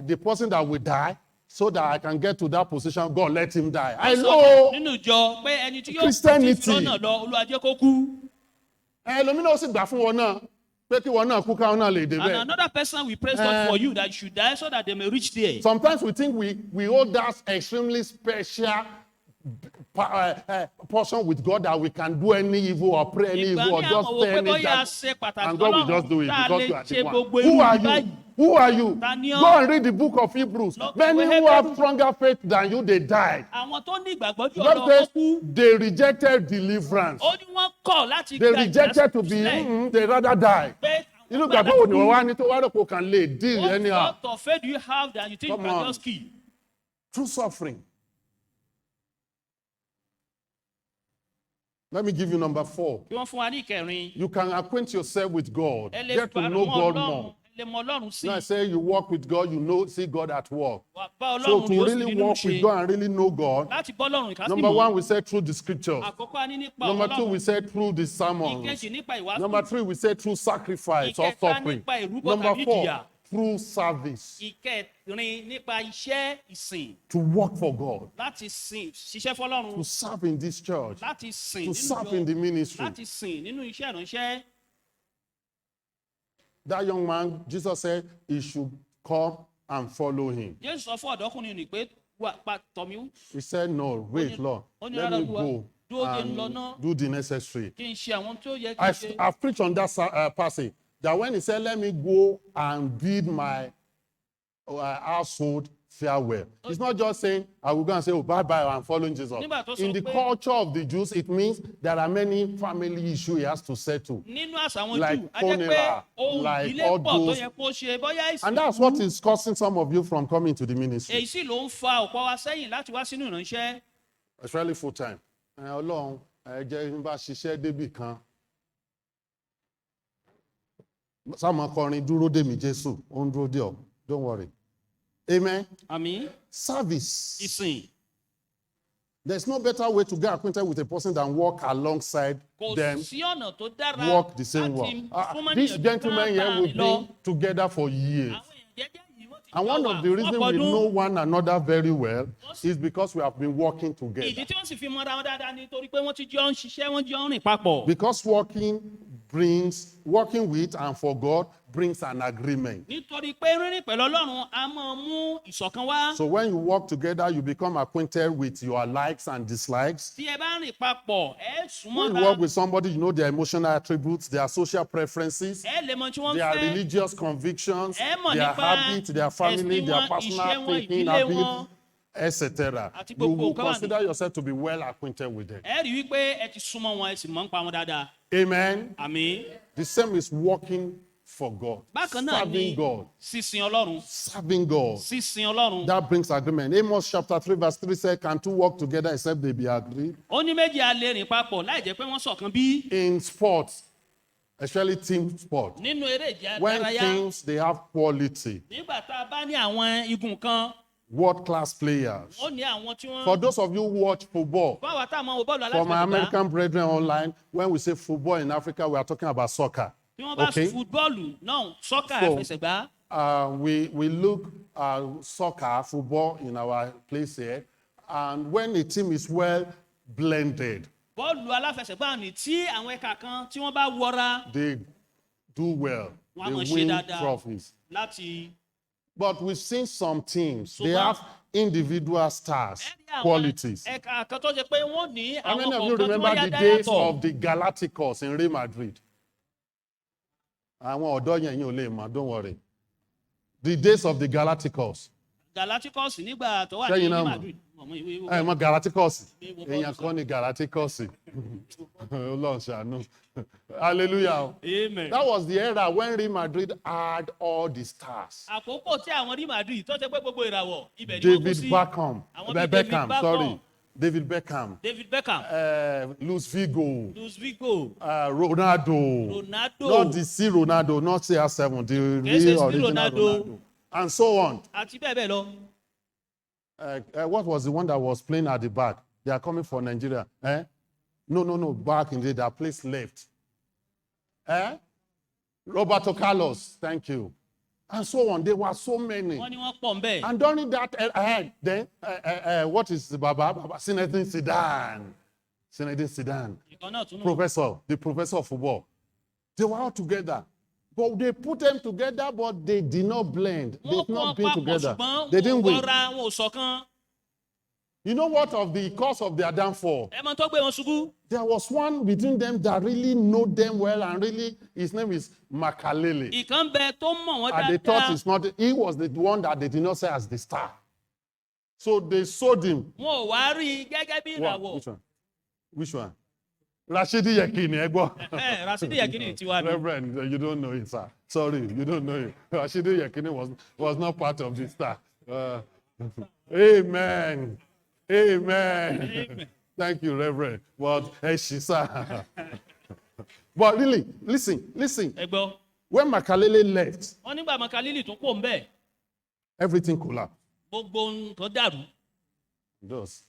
the person that will die so that I can get to that position, God let him die. Wọ́n sọ Hello. nínú ìjọ pé ẹni tí yóò kú tí Christianity. ìfìlọ́nà lọ Olúwa jẹ́ kó kú. Ẹlòmínà ó sì gbà fún wọn náà pé kí wọn náà kú káwọn náà lè And débẹ̀. another person will praise God for you that you should die so that they may reach there. Sometimes we think we hold that extremely special portion with God that we can do any evil or pray any Ìgbà evil or ní just àwọn say òpé any bóyá that. ṣe pàtàkì And God will just do it tá a because lè you are the ṣe one. gbogbo Who irú are báyìí. you? Who are you? Ta ni ọ́? Go and read the book of Hebrews. Lọ Many kàwé who have Hébérù. stronger faith than you, they died. Àwọn tó ní ìgbàgbọ́ jù God ọ̀dọ̀ says wọn kú. they rejected deliverance. Ó ní wọ́n kọ̀ láti They gba rejected to be, ìdásílẹ̀ they rather die. pé Inú àwọn gbàgbọ́ wo ni wọ́n gbàdá wá ní tó wá rò kó kan lè deal What anyhow? sort of faith do you have that you think Come you can on. just kill? Through suffering. Let me give you number 4. Kí wọ́n fún wa ní ìkẹrin. You can acquaint yourself with God. Ẹ lè Get to fara know mọ́ God Ọlọ́run. more. Ẹ lè mọ Ọlọ́run sí. Now I say you walk with God, you see God at work. Wà bá So Ọlọ́run to yóò sì really nínú walk with ṣe. God and really know God, Láti bọ́ Ọlọ́run ìkásí number mọ̀. 1 we said through the scriptures. Àkọ́kọ́ a ní nípa Number 2 we Ọlọ́run. said through the sermons. Ìkejì nípa ìwàásù. Number 3 we said through sacrifice or Ìkẹta suffering. nípa ìrúbọ Number tàbí 4 ìjìyà. through service. Ìkẹrin nípa iṣẹ́ ìsìn. To work for God. Láti sìn ṣiṣẹ́ fọlọ́run. To serve in this church. Láti sìn To nínú serve in the ministry. Láti sìn nínú iṣẹ́ ìránṣẹ́. That young man, Jesus said he should come and follow him. Jésù sọ fún ọ̀dọ́kùnrin ní pé wà pa tọ̀mí. He said, no, wait, Lord. ó ní Let rárá, me Olúwa, go dúró jẹ́ n lọ náà. and do the necessary. Kí n ṣe àwọn tó yẹ kí n ṣe. I've preached on that passage. That when he said, let me go and bid my household farewell. It's not just saying, I will go and say, oh, bye-bye, I'm following Jesus. Nígbà tó sọ In the pé- culture of the Jews, it means there are many family issues he has to settle. Nínú àṣà àwọn Like Júù, a jẹ́ pé funeral, ohun like ìdílé all pọ̀ tó those- yẹ kó ṣe bóyá ìsìn. And that's what is causing some of you from coming to the ministry, Èyí sì ló ń fa ọ̀pọ̀ wa sẹ́yìn láti wá sínú ìránṣẹ́. especially full time. Ọlọ́run, ẹ jẹ́ n bá ṣiṣẹ́ débì kan. Sáàmù akọrin dúró dè mí Jésù, ó ń dúró dè ọ́. Don't worry. Amen. Àmín. Service. Ìsìn. There's no better way to get acquainted with a person than walk alongside Kò them, sí ọ̀nà tó dára walk the same láti walk. súnmọ́ These ènìyàn gentlemen tó here bá will rìn lọ. be together for years. Àwọn èèyàn jẹ́jẹ́ yìí wọ́n ti And jọ one wà of the fún reasons ọ̀pọ̀ we ọdún. know one another very well is because we have been working together. Ìdí tí wọ́n sì fi mọ́ra wọn dáadáa ni torí pé wọ́n ti jọ ń ṣiṣẹ́, wọ́n jọ ń rìn papọ̀. Because working with and for God brings an agreement. Nítorí pé rírìn pẹ̀lú Ọlọ́run a máa mú ìṣọ̀kan wá. So when you work together, you become acquainted with your likes and dislikes. Tí ẹ bá rìn papọ̀, ẹ súnmọ́ When you work with somebody, you know their emotional attributes, their social preferences, ẹ lè mọ tí wọ́n their fẹ́. religious convictions, Ẹ mọ̀ their nípa habits, their family, ẹ̀sìn their wọn, personal ìṣe wọn, thinking ìdílé habits, wọn. etc. Àti You gbogbo will nǹkan wà ní. consider yourself to be well acquainted with them. Ẹ rí wípé ẹ ti súnmọ́ wọn, ẹ sì mọ̀ ń pa wọn dáadáa. Amen. Àmín. The same is working for God, Bákan náà ni serving God, sísìn Ọlọ́run. serving God. Sísìn Ọlọ́run. That brings agreement. Amos chapter 3 verse 3 said, can two work together except they be agreed? Ó ní méjì a lè rìn papọ̀ láì jẹ́ pé wọ́n ṣọ̀kan bí. In sports, especially team sport, Nínú eré ìdárayá. when teams, they have quality, Nígbà tá a bá ní àwọn igun kan, world-class players. ó ní àwọn tí wọ́n. For those of you who watch football, Báwa tá a máa wo bọ́ọ̀lù for my aláfẹsẹ̀gbá. American brethren online, when we say football in Africa, we are talking about soccer. Tí wọ́n bá Okay? fútbọ́ọ̀lù náà, sọ́kà So, àfẹsẹ̀gbá. We look at soccer, football in our place here, and when a team is well blended, Bọ́ọ̀lù aláfẹsẹ̀gbá ni tí àwọn ẹ̀ka kan tí wọ́n bá wọra they do well. Wọ́n á They máa ṣe win dáadáa. trophies. láti. But we've seen some teams, they Ṣùgbọ́n- have individual stars, Ẹ rí àwọn qualities. ẹ̀ka kan tó ṣe pé wọ́n ní How àwọn many of you kọ̀ọ̀kan tí remember wọ́n yá the dá days yàtọ̀. of the Galacticos in Real Madrid? Àwọn ọ̀dọ́ yẹn yín ò lè mọ̀, don't worry. The days of the Galacticos. Galacticos nígbà tó wà Ṣẹ́yìn ní náà mọ̀? Madrid. Ọmọ ìwé ìwé. Ẹ mọ̀ Galacticos? Ìwé Èèyàn kan ni Galacticos. Ọlọ́run ṣàánú. Hallelujah. Amen. That was the era when Real Madrid had all the stars. Àkókò tí àwọn rí Madrid tó ṣe pé gbogbo ìràwọ̀ ibẹ̀ ni wọ́n kú David sí. Beckham. Àwọn bíi Beckham, David sorry. Beckham. David Beckham. David Beckham. Luis Figo. Luis Figo. Ronaldo. Ronaldo. Not the C Ronaldo, not CR7, the Kìí ṣe real sí original Ronaldo. Ronaldo. and so on. àti bẹ́ẹ̀ bẹ́ẹ̀ lọ. What was the one that was playing at the back? They are coming for Nigeria. No, back in the that place left. Roberto Carlos, thank you. And so on. There were so many. wọ́n ní wọ́n pọ̀ ń bẹ́ẹ̀. And during that, then, what is the Baba? Zinedine Zidane. ìkan náà tún nù. The professor of football. They were all together. But they put them together, but they did not blend. They wọ́n did not kọ́ be papọ̀ together. ṣùgbọ́n They wọn ò didn't win. wọra wọn ò ṣọ̀kan. You know what of the cause of their downfall? ẹ mọ tó gbé wọn ṣubú. There was one between them that really know them well, and really, his name is Makalele. ìkan bẹ tó mọ̀ wọ́n And they thought dáadáa. it's not, he was the one that they did not say as the star. So they sold him. wọn ò wá rí i gẹ́gẹ́ bí ìràwọ̀. Which one? Rashidi Yekini, Egbo. Rasidi Yekini tiwa ni. Reverend, you don't know it, sir. Sorry, you don't know it. Rashidi Yekini was not part of the star. Amen. Thank you, Reverend. But sir. But really, listen. ẹ gbọ́. When Makalele left, wọ́n nígbà Makalili tó kó ń bẹ̀. everything collapsed. gbogbo nǹkan dàrú. It does.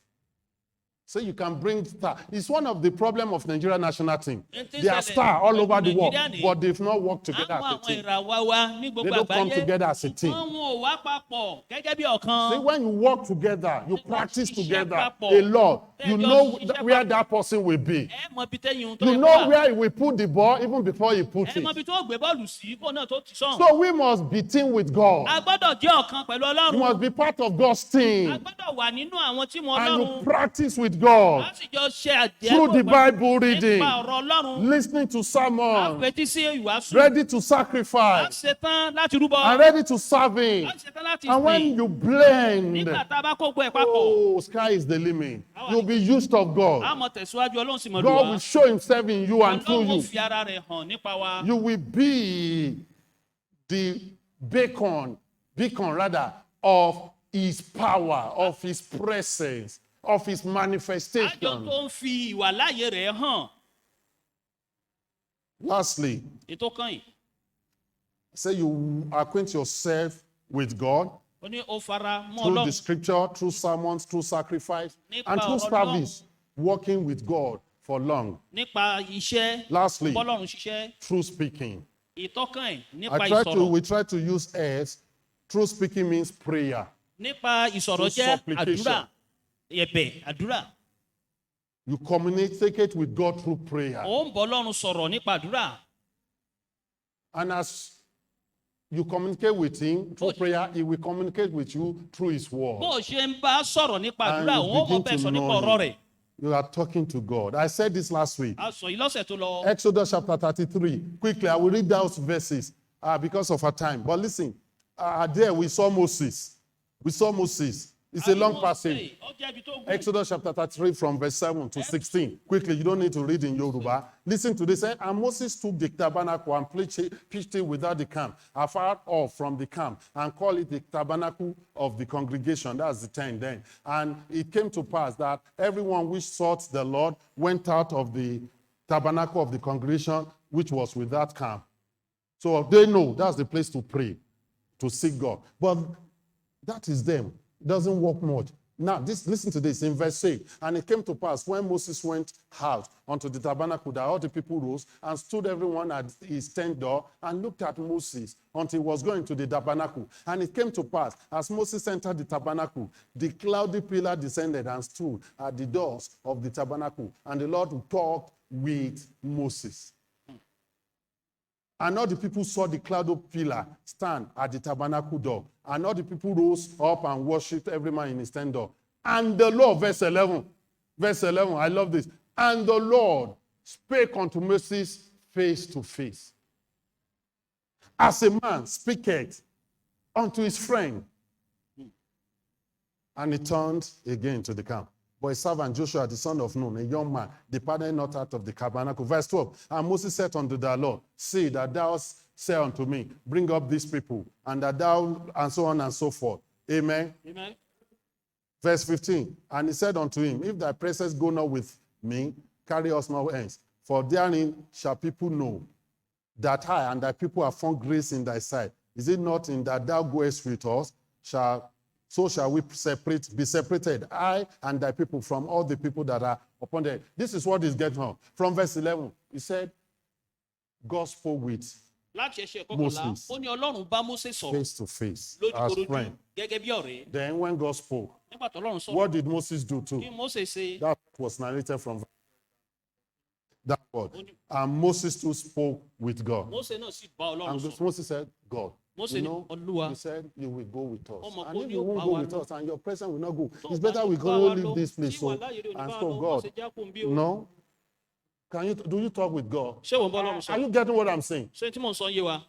So you can bring star. It's one of the problem of Nigeria national team. They are star all over the world, but they've not worked together àwọn as a team. ìràwọ̀ wa ní They gbogbo don't come àgbáyé. together as a team. wọ́n ò wá papọ̀ gẹ́gẹ́ bí ọ̀kan. See, when you work together, you Nígbà practice tí iṣẹ́ together papọ̀, a lot. You tẹ́jọ́ know ṣiṣẹ́ where papọ̀. that person will be. ẹ mọ ibi tẹ́yìn tó You yẹ know kó wà. where he will put the ball even before he puts ẹ mọ it. ibi tó gbé bọ́ọ̀lù sí kó náà tó ti sàn. So we must be team with God. a gbọ́dọ̀ jẹ́ ọ̀kan pẹ̀lú You Ọlọ́run. must be part of God's a team. gbọ́dọ̀ wà nínú àwọn tí mo And you Ọlọ́run. practice with God láti jọ ṣe through the àjẹpọ̀ Bible reading, nípa ọ̀rọ̀ Ọlọ́run. listening to a sermons, fetí sí ìwàásù. ready to a sacrifice, ṣetán láti rúbọ. and ready to serve Him. a ṣetán láti And when sìn. you blend, nígbà tá a bá kó gbọ́ ẹ̀ papọ̀. oh, sky is the limit. You'll be used of a God. mọ̀ tẹ̀síwájú Ọlọ́run sì mọ̀ lù God wá. will show Himself in you and through Ọlọ́run ó you. fi ara rẹ̀ hàn nípa wa. You will be the beacon of His power, of His presence, of His àjọ manifestation. tó ń fi ìwà láàyè rẹ̀ hàn. Lastly, ètò kan yìí. say you acquaint yourself with God ó ní ó fara mọ́ through the Ọlọ́run. scripture, through sermons, through sacrifice, Nípa and through ọ̀rọ̀ service, working with God for long. nípa iṣẹ́. Lastly, bọ́lọ́run ṣiṣẹ́. through speaking. ìtọ́kàn ẹ̀ nípa We ìsọ̀rọ̀. try to use S. Through speaking means prayer. nípa ìsọ̀rọ̀ Through jẹ́ supplication. àdúrà. ẹ̀bẹ̀ àdúrà. You communicate with God through prayer. ó ń bọ́ Ọlọ́run sọ̀rọ̀ nípa àdúrà. And as you communicate with Him through prayer, He will communicate with you through His word. bó o ṣe ń bá a sọ̀rọ̀ nípa And àdúrà you òun ó begin mọ̀ bẹ́ẹ̀ to sọ nípa know ọ̀rọ̀ Him. rẹ̀. You are talking to God. I said this last week. a sọ yìí lọ́sẹ̀ tó lọ. Exodus chapter 33. Quickly, I will read those verses because of our time. But listen, there we saw Moses. It's a long passage. ó jẹ́ ibi tó gùn. Exodus chapter 33 from verse 7 to 16. Quickly, you don't need to read in Yoruba. Listen to this. And Moses took the tabernacle and pitched it without the camp, afar off from the camp, and called it the tabernacle of the congregation. That's the tent then. And it came to pass that everyone which sought the Lord went out of the tabernacle of the congregation, which was without camp. So they know that's the place to pray, to seek God. But that is them. Doesn't work much. Now, listen to this in verse 8. And it came to pass when Moses went out unto the tabernacle that all the people rose and stood everyone at his tent door and looked at Moses until he was going to the tabernacle. And it came to pass as Moses entered the tabernacle, the cloudy pillar descended and stood at the doors of the tabernacle. And the Lord talked with Moses. And all the people saw the cloud pillar stand at the tabernacle door. And all the people rose up and worshipped every man in his tent door. And the Lord, verse 11, I love this. And the Lord spake unto Moses face to face, as a man speaketh unto his friend. And he turned again to the camp. But his servant Joshua, the son of Nun, a young man, departed not out of the tabernacle. Verse 12, and Moses said unto the Lord, see that thou say unto me, bring up these people, and that thou, and so on and so forth. Amen. Amen. Verse 15, and he said unto him, if thy presence go not with me, carry us no hence. For therein shall people know that I and thy people have found grace in thy sight. Is it not in that thou goest with us, so shall we be separated, I and thy people, from all the people that are upon the earth. This is what is getting on. From verse 11, he said, God spoke with láti ẹsẹ̀ kọkànlá Moses. ó ní ọlọ́run bá Mósè sọ̀rọ̀ face to face as lójúkorojú friend. gẹ́gẹ́ bí ọ̀rẹ́. Then when God spoke, nígbà tó ọlọ́run sọ̀rọ̀ what did Moses do too? kí Mósè ṣe. That was narrated from that word. And Moses too spoke with God. Mósè náà sì bá ọlọ́run And sọ̀rọ̀. Moses said, God, Mósè you ní know, Olúwa. he said, you will go with us. Ọmọ And kò if ní you ó won't bá go wa with lọ. us and your presence will not go, Tó it's bá better ní we bá can wa only leave lọ, this place. tí So, wà láàyè rẹ̀ ò ní and bá so lọ, God, Mósè já kúrò níbí o. no? Do you talk with God? ṣé òun bá ọlọ́run Are sọ̀rọ̀. you getting what I'm saying? ṣé tí mò ń sọ yé wa.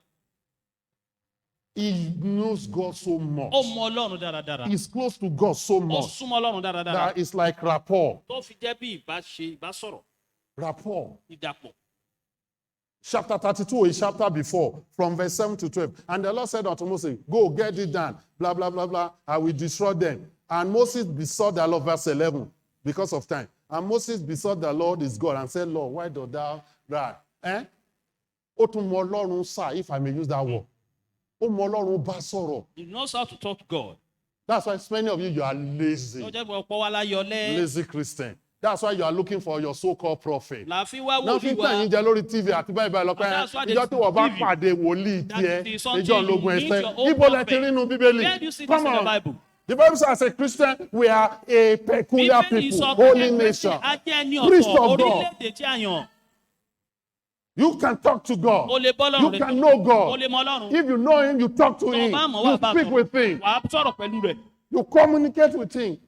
He knows God so much. ó mọ ọlọ́run dáradára. He's close to God so ó much súnmọ́ ọlọ́run dáradára. that it's like rapport. tó fi jẹ́ bí ìbásọ̀rọ̀ Rapport. ìdàpọ̀. Chapter 32 is chapter before, from verse 7 to 12. And the Lord said unto Moses, go, get it done, blah, blah, blah, blah. I will destroy them. And Moses besought the Lord, verse 11, because of time. And Moses besought the Lord his God and said, Lord, why dost thou wrath? Ó tún mọ Ọlọ́run sá, if I may use that word. Ó mọ Ọlọ́run bá sọ̀rọ̀. he knows how to talk to God. That's why many of you are lazy. ó jẹ́ pé ọ̀pọ̀ wa la yọlẹ́. Lazy Christian. That's why you are looking for your so-called prophet. làáfin wá Náà fi wòlíì wa. tàn yín jẹ lórí TV àti báyìí báyìí lọ́pẹ́ And that's why they ìjọ tí wọ́n bá deceive you. pàdé wòlíì That tiẹ̀ is something ìjọ you ológun need ẹsẹ̀. your own Ibo lẹ ti prophet. rí inú Bíbélì? Where do you see this Come in the on. Bible? The Bible says as a Christian we are a peculiar Bíbélì people, sọ pé holy ẹgbẹ́ nation. a jẹ́ ẹni Priest ọ̀tọ̀ of God. orílẹ̀-èdè tí a yàn. You can talk to God. o lè bọ́ You lọ́run can rẹ̀. know o God. lè mọ ọlọ́run. If you know him, you talk to tó o him. bá mọ̀ wá You bá speak with him. wà á sọ̀rọ̀ pẹ̀lú rẹ̀. You communicate with him.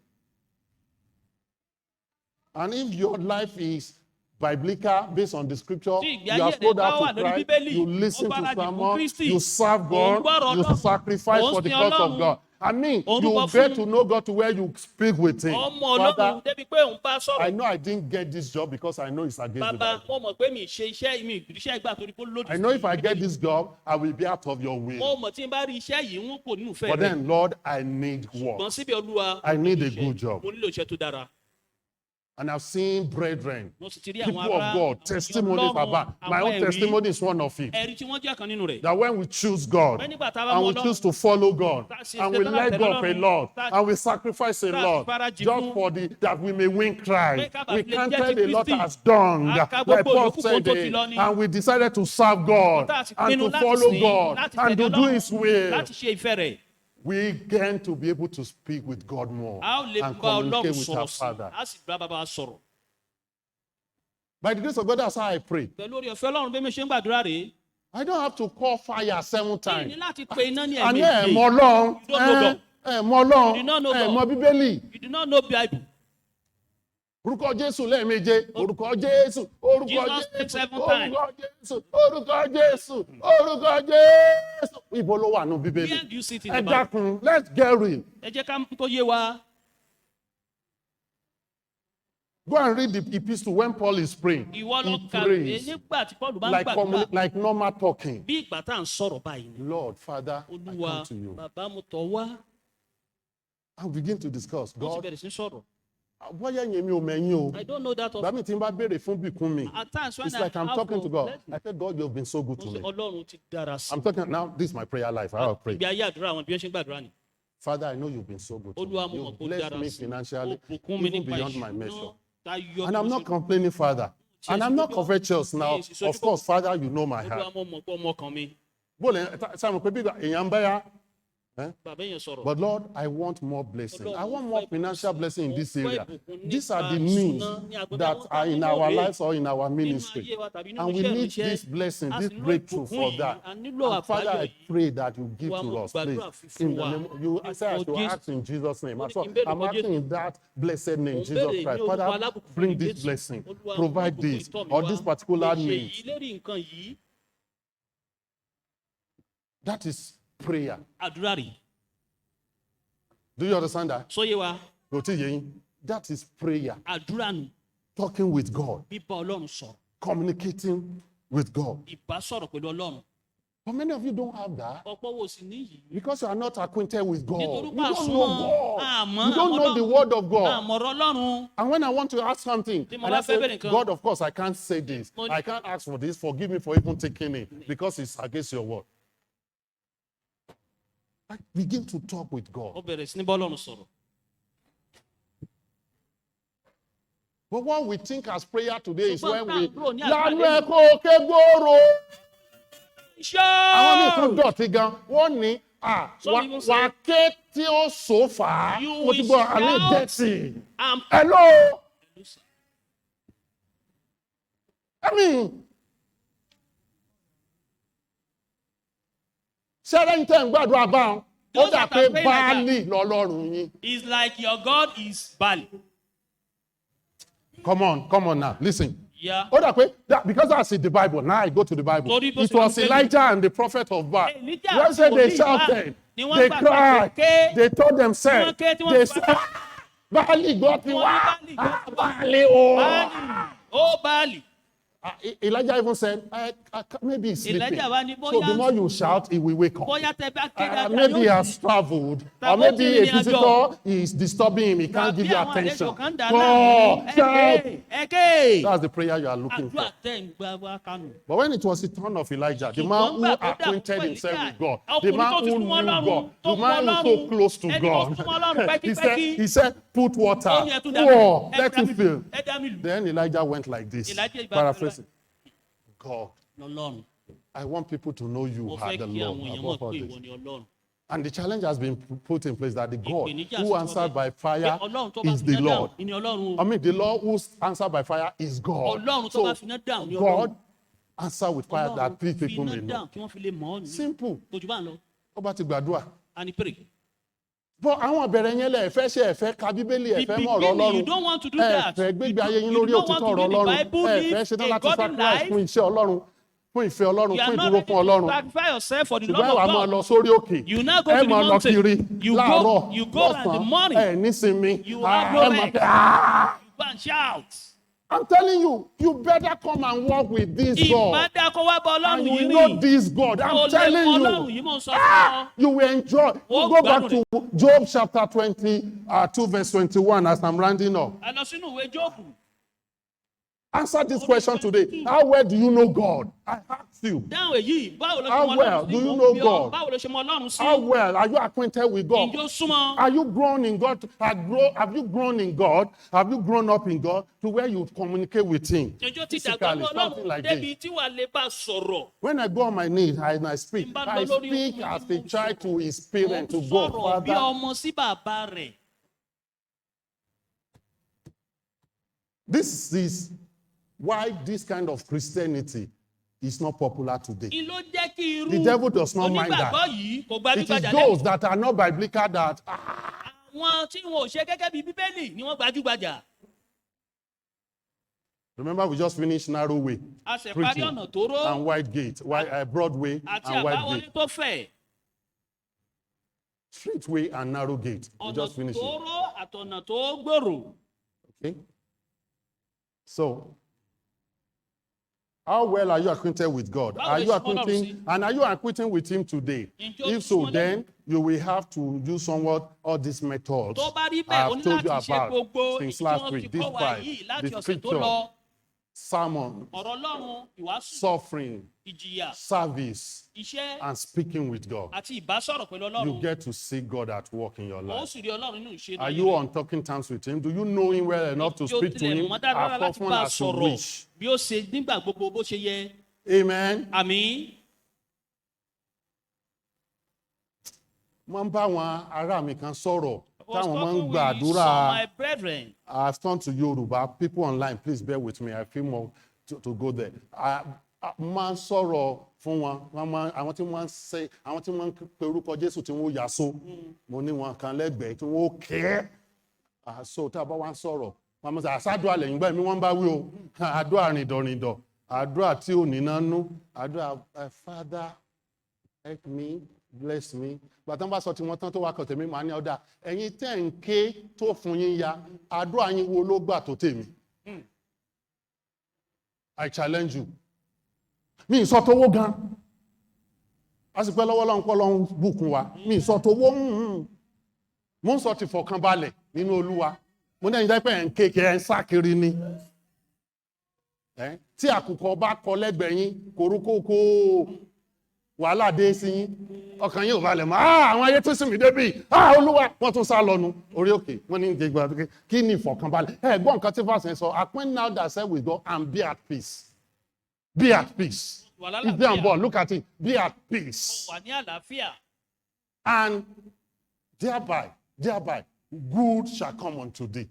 And if your life is biblical, based on the scripture, Tí ìgbé you ayé have rẹ̀ spoken bá wà out to lórí Christ, Bíbélì, you listen ó to gbáradì fún someone, Kristi, you serve ó ń God, gbọ́rọ̀ you Ọlọ́run, sacrifice ó ń for the sin cause of Ọlọ́run, God. I mean, ó ń you rúbọ get fún- to know God to where you speak with him. ọmọ Father, ọlọ́run débi pé òun bá I sọ̀rọ̀. know I didn't get this job because I know it's against the bàbá Bible. mo mọ̀ pé mi ṣe iṣẹ́ mi ìgbìrìṣẹ́ ìgbà torí pé ó lòdì I know sí if I get this job, I will be out of your mo will. mọ̀ tí n bá rí iṣẹ́ yìí ń kò nínú ìfẹ́ But rẹ̀. then, Lord, I need ṣùgbọ́n work. síbi olúwa I need a iṣẹ́. good job. mo nílò iṣẹ́ tó dára. And I've seen brethren, mo sì ti rí people àwọn of ará God, àwọn testimonies Ọlọ́run, about. My àwọn own ẹ̀rí, testimony is one of it. ẹ̀rí tí wọ́n jẹ́ kan nínú rẹ̀. That when we choose God When nígbà tá a bá and mọ we Ọlọ́run, choose to follow God tá a sì and we ṣetán let láti go tẹ̀lé of a Ọlọ́run, lot tá a- and we sacrifice a tá a lot sì farajì just fún- for that we may win Christ. Pé ká bàa We fi lè counted jẹ́ ti a lot Kristi. as dung, A ka like gbogbo Paul ìyókù said kó tó ti it, lọ ni. and we decided to serve God Tá a sì and pinnu to láti follow sìn, God láti and to tẹ̀lé do Ọlọ́run, His will. láti ṣe ìfẹ́ rẹ̀. We gain to be able to speak with God more a ó lè and bá Ọlọ́run communicate with sọ̀rọ̀ our sí Father. i a sì bá bàbá wa sọ̀rọ̀. By the grace of God, that's how I pray. pẹ̀lú orí ọ̀fẹ́ Ọlọ́run bí mi ṣe ń gbàdúrà rèé. I don't have to call fire 7 kí ni times. láti pe iná ní Àní ẹ̀ẹ̀mejì. ẹ̀mọ Ọlọ́run, You don't know God. ẹ̀mọ Ọlọ́run, You do not know God. ẹ̀mọ Bíbélì. You do not know Bible. Orúkọ Jésù lẹ́ẹ̀méje, orúkọ Jésù, orúkọ Jesus Jésù, takes 7 orúkọ Jésù, orúkọ Jésù, orúkọ Jésù. Ibo ló wà nù Bíbélì? Where do you see it in Ẹ the Bible? dákun, let's get real. ẹ jẹ́ ká kó yé wa. Go and read the epistle when Paul is praying. ìwọ lọ He kà prays nígbà tí Paul bá ń gbàdúrà like normal talking. bí ìgbà tá à ń sọ̀rọ̀ báyìí ni. Lord, Father, I Olúwa come to you. bàbá mo tọ̀ wá. And begin to discuss. wọ́n sì God, bẹ̀rẹ̀ sí sọ̀rọ̀. bóyá yẹn mi ò mẹ́yìn o. I don't know that of. Bàbá mi ti ń bá béèrè fún bìkún mi. At times when It's like I'm have talking to God. let me- I said, God, you've been so good to mo sọ me. Ọlọ́run ti dára sí I'm talking now, this is my prayer life. I will pray. ìgbé ayé àdúrà àwọn bí wọ́n ṣe ń gbàdúrà ni. Father, I know you've been so good to me. Olúwa mo You've mọ̀ pé ó blessed dára me sí financially, ó bùkún mi even nípa beyond my ìṣúná measure. tayọ And I'm bí mo not ṣe- complaining, Father. And I'm not covetous now. Of course, Father, you know my Olúwa heart. mo mọ̀ pé ọmọ kan mi. Bólẹ̀ sáwọn pé bí èèyàn ń bá yá. bàbá yẹn sọ̀rọ̀. But Lord, I want more blessing. I want more financial blessing in this Mo fẹ́ area. ìbùkún These are the nípa needs ìṣúná ní agbègbè that àwọn are in tá a our nílò lives or in our nínú ministry. ayé wa tàbí nínú And we iṣẹ́ need ìránṣẹ́. this blessing, A this sì nílò breakthrough ìbùkún for yìí. that. A nílò And Father, àbáyọ I yìí. pray that you give Olúwa, to mo us, please. gbàdúrà fífún In the wa. name, you I say I should Jésù. ask in Jesus' name. Mo ní So kí n béèrè I'm lórúkọ asking in that blessed name, Mo ń Jesus béèrè ní Christ. orúkọ Father, alábùkún bring ní this Jésù. blessing, Olúwa, provide ìbùkún this ìtọ́ mi or wá. this particular Mo ṣe need. yìí lérí nǹkan yìí. That is prayer. àdúrà rè. Do you understand that? sóyè wa Kò tí ì yé yín? That is prayer. àdúrà nù Talking with God, bíbá Ọlọ́run sọ̀rọ̀ communicating with God. ìbásọ̀rọ̀ pẹ̀lú Ọlọ́run. But many of you don't have that ọ̀pọ̀ wo sì níyì. because you are not acquainted with God. nítorí You pé don't àsúnmọ́ know God. àmọ́ You don't know the word of God. àmọ̀rọ̀ Ọlọ́run. And when I want to ask something, Tí mo and I bá fẹ́ say, bẹ̀rẹ̀ nǹkan. God, of course, I can't say this. Mo ní- I can't ask for this. Forgive me for even taking it because it's against your word. Begin to talk with ó God. bẹ̀rẹ̀ sí ní bá Ọlọ́run sọ̀rọ̀. But what we think as prayer today is when we Ṣùgbọ́n lanu ẹ̀kọ́ òkè gbòòrò. Àwọn míì tún Shout! dọ̀tí gan. Wọ́n ní wà ké tí ó so fà á. You Mo ti will gbọ́ àlẹ́ shout dẹ́tì. and Hello. I mean, ṣẹ́rẹ́ ń tẹ̀ ń gbàdúrà bá wọn. Ó Those dà that pé are praying like Báálì lọ́lọ́run yín. it's like your God is Bali. Come on now, listen. Yeah. Ó dà pé because that's in the Bible. Now I go to the Bible. Torí bó It ṣe was wà ní Elijah and the prophet of Baal. Elijah When àti said they wòlíì shouted, ni wọ́n they gbàgbọ́ cried, pé they told themselves, wọ́n ké tí wọ́n they fi said, Báálì gbọ́ ti wọ́n wá. ní Báálì gbọ́ ti wá. Báálì o. Bali. Oh, Bali. Elijah even said, maybe he's sleeping. Elijah wá ní So the more you shout, he will wake up. Bóyá tẹ bá ké dáadáa Maybe he yóò has traveled, or Tàbí ó maybe ti a rìnrìn àjò. visitor is disturbing him. He can't give Tàbí you àwọn attention. àlejò kan dà God, láàmú. shout. Ẹ̀kẹ́. That's the prayer you are looking Àdúrà for. tẹ̀ ń gbà wá kánú. But when it was the turn of Elijah, the man who acquainted himself with God, the man who knew God, the man who was so close to God, he said, put water, pour, let it fill. Then Elijah went like this, paraphrasing. God, I want people to know you are the Lord above all this. And the challenge has been put in place that the God who answered by fire is the Lord. I mean, the Lord who answered by fire is God. So, God answer with fire that three people may know. Simple. Ó bá ti gbàdúrà. And he prayed. But àwọn ọ̀bẹ̀rẹ̀ yẹn lẹ̀ fẹ́ ṣe ẹ̀fẹ́ ka Bíbélì ẹ̀fẹ́ mọ̀ ọ̀rọ̀ Ọlọ́run. You don't want to do that. Ẹ̀fẹ́ gbégbé ayé yín You lórí don't òtítọ́ want to ọ̀rọ̀ do the Ọlọ́run. Bible, Ẹ̀fẹ́ live ṣe tán a láti godly sacrifice life. fún iṣẹ́ Ọlọ́run, fún ìfẹ́ Ọlọ́run, You are fún not ìdúró ready fún to Ọlọ́run. sacrifice yourself for the Ṣùgbọ́n love ẹ wá of máa God. lọ sórí òkè. You now go Ẹ to the máa lọ mountain. kiri You láàárọ̀, go in the lọ́sàn-án, morning. ẹ nísinmi. You have no Ẹ máa rest. tẹ "Ah!" Go and shout. I'm telling you, you better come and walk with this God. Ìbádá kó wá bá And Ọlọ́run you yìí will know rìn. this God. Ó I'm lè telling mọ Ọlọ́run you. yìí mò ń sọ fún ọ. You will enjoy. You Ó go back gbádùn to Job chapter 22 verse 21 as I'm rounding up. Ẹ lọ sínú ìwé Jóòbù. Answer this question today. How well do you know God? I ask you. Dáhùn èyí, báwo ló ṣe How mọ well Ọlọ́run sí? do you Mo know bí ọ. God? Báwo ló ṣe mọ Ọlọ́run sí? How well are you acquainted with God? Ǹjẹ́ ó súnmọ́? Are you grown in God? Have you grown in God? Have you grown up in God to where you communicate with Him? Ǹjẹ́ ó ti dàgbà Physically, mọ́ something Ọlọ́run like débi this. tí wàá lè bá sọ̀rọ̀? When I go on my knees and I speak as a child to his parent, to God, Sọ̀rọ̀ bí Father. ọmọ sí bàbá rẹ̀. This is why this kind of Christianity is not popular today. Kí ló jẹ́ kí irú The devil does not mind onígbàgbọ́ that. yìí kò It is gbajúgbajà those that are not biblical that àwọn tí wọn ò ṣe gẹ́gẹ́ bí Bíbélì ni wọ́n gbajúgbajà. remember we just finished narrow way A ṣe parí preaching ọ̀nà tó ró and wide gate, Broadway àti and wide àbáwọlé gate, tó fẹ̀. street way and narrow gate. We Ọ̀nà just finished tó it. ró àtọ̀nà tó gbòòrò. Okay. So, how well are you acquainted with God? Are you acquainting, and are you acquainting with Him today? If so, then you will have to use somewhat all these methods Tó bá rí I bẹ́ẹ̀, o have ní told you láti ṣe gbogbo about since tí last wọ́n week. ti This kọ́ wa Bible, yìí láti the ọ̀sẹ̀ tó scripture, lọ. sermon, Ọ̀rọ̀ Ọlọ́run, ìwàásù, suffering, ìjìyà, service, iṣẹ́ and speaking with God. àti ìbásọ̀rọ̀ pẹ̀lú You Ọlọ́run. get to see God at work in your Ó life. sì rí Ọlọ́run nínú ìṣe Are náà you yìí. on talking terms with Him? Do you know Him well enough to Yóò speak to tilẹ̀ Him mọ́ dáradára as láti often bá a as you sọ̀rọ̀ wish? bí ó ṣe nígbà gbogbo bó ṣe yẹ. Amen. Àmín. Mo ń bá àwọn ará mi kan sọ̀rọ̀ I was táwọn máa ń talking with gbàdúrà. some of my brethren. I've turned to Yoruba. People online, please bear with me. I feel more to go there. Máa ń sọ̀rọ̀ fún wọn. Àwọn tí wọ́n ń ṣe, àwọn tí wọ́n ń pe orúkọ Jésù tí wọ́n yà so. Mo ní wọn kan lẹ́gbẹ̀ẹ́ tí wọ́n kẹ́. So tá a bá wá ń sọ̀rọ̀, wọ́n máa ń sọ àṣàdúrà lẹ́yìn gbẹ́ mi wọ́n bá wí o. Àdúrà rìndọ̀rìndọ̀. Àdúrà tí ò ní nánú. Àdúrà Father, help me, bless me. Gbàtàn bá sọ tí wọ́n tán tó wá kàn tèmi máa ní ọ̀dà. Ẹ̀yin tẹ́ ń ké tó fún yín ya. Àdúrà yín wo ló gbà tó tèmi? I challenge you. Mi sọ tówó gan. A sì pẹ́ lọ́wọ́ lọ́n pọ́ lọ́n bùkún wa. Mi sọ tówó. Mo ń sọ ti fọkànbalẹ̀ nínú Olúwa. Mo ní ẹ̀yin dẹ́pẹ́ ẹ̀ ń kéèké ẹ̀ ń sá kiri ni. Tí àkùkọ bá kọ lẹ́gbẹ̀ẹ́ yín, kòrókòkò wàhálà dé sí yín. ọkàn yín ò balẹ̀ mọ́ àwọn ayé tó sì mí débi olúwa wọ́n tún sá lọ́nu orí òkè wọ́n ní gbẹgbẹ kí ni ìfọ̀kànbalẹ̀ gbọ́ nǹkan tí fásitì sọ acquaint now that said with God and be at peace. Be at peace. If they are born, look at it. Be at peace. And thereby, good shall come unto thee.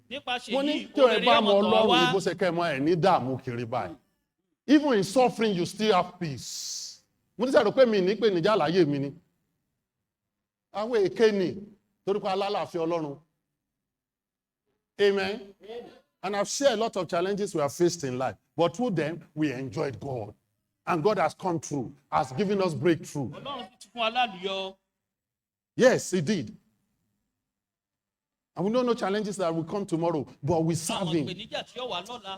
Even in suffering, you still have peace. Amen. And I've shared a lot of challenges we have faced in life. But through them, we enjoyed God. And God has come through, has given us breakthrough. Yes, He did. And we don't know challenges that will come tomorrow, but we serve Him.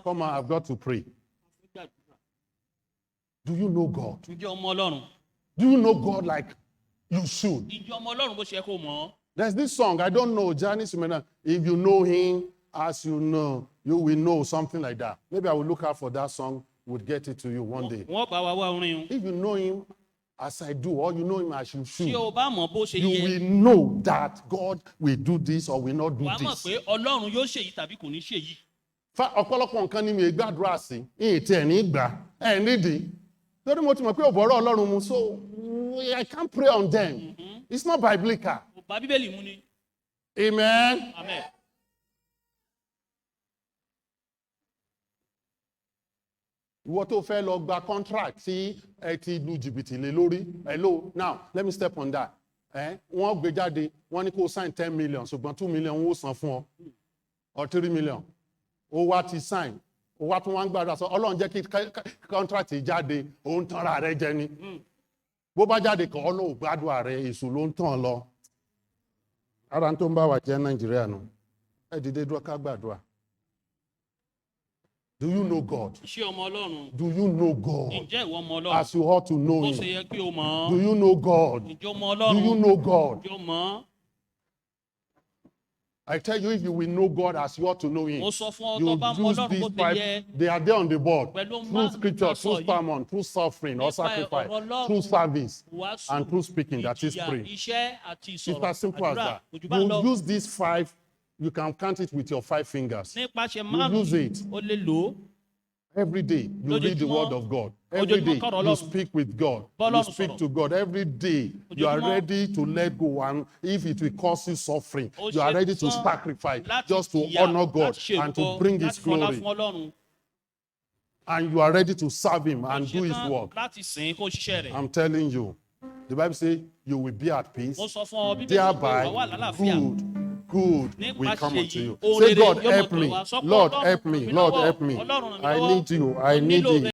Come on, I've got to pray. Do you know God? Do you know God like you should? There's this song, I don't know, Janice, if you know Him as you know, you will know, something like that. Maybe I will look out for that song, would get it to you one day. If you know Him as I do, or you know Him as you should, you will know that God will do this or will not do this. Ọ̀pọ̀lọpọ̀ nǹkan ni mi gbàdúrà sí, ìtì ẹ̀ ní gbà, ẹ̀ nídìí. Lórí mo ti mọ̀ pé ọ̀bọ̀rọ̀ Ọlọ́run mu, so I can't pray on them. It's not biblical. Amen. Amen. Ìwọ tó fẹ́ lọ gba contract tí ẹ ti lu jìbìtì lé lórí. Hello, now let me step on that. Wọ́n gbé jáde, wọ́n ní kó sign 10 million, ṣùgbọ́n 2 million wọ́n san fún ọ, or 3 million. Ó wá ti sign, ó wá tún wá ń gbàdúrà sọ, Ọlọ́run jẹ́ kí contract jáde, ó ń tanra rẹ jẹ ni. Bó bá jáde kọ́ Ọlọ́run gbàdúrà rẹ, èṣù ló ń tàn lọ. Ara tó ń bá wa jẹ́ Nàìjíríà nù. Ẹ dìde dúró ká gbàdúrà. Do you know God? Do you know God? As you ought to know Him. Do you know God? Do you know God? I tell you, if you will know God as you ought to know Him, you use these five. They are there on the board. Through scripture, through sermon, through suffering or sacrifice, through service, and through speaking, that is prayer. It's as simple as that. You use these five. You can count it with your 5 fingers. You use it. Every day, you read the word of God. Every day, you speak with God. You speak to God. Every day, you are ready to let go. And if it will cause you suffering, you are ready to sacrifice just to honor God and to bring His glory. And you are ready to serve Him and do His work. I'm telling you, the Bible says you will be at peace. Thereby, good will come unto you. Say, God, help me. Lord, help me. Lord, help me. I need you. I need you.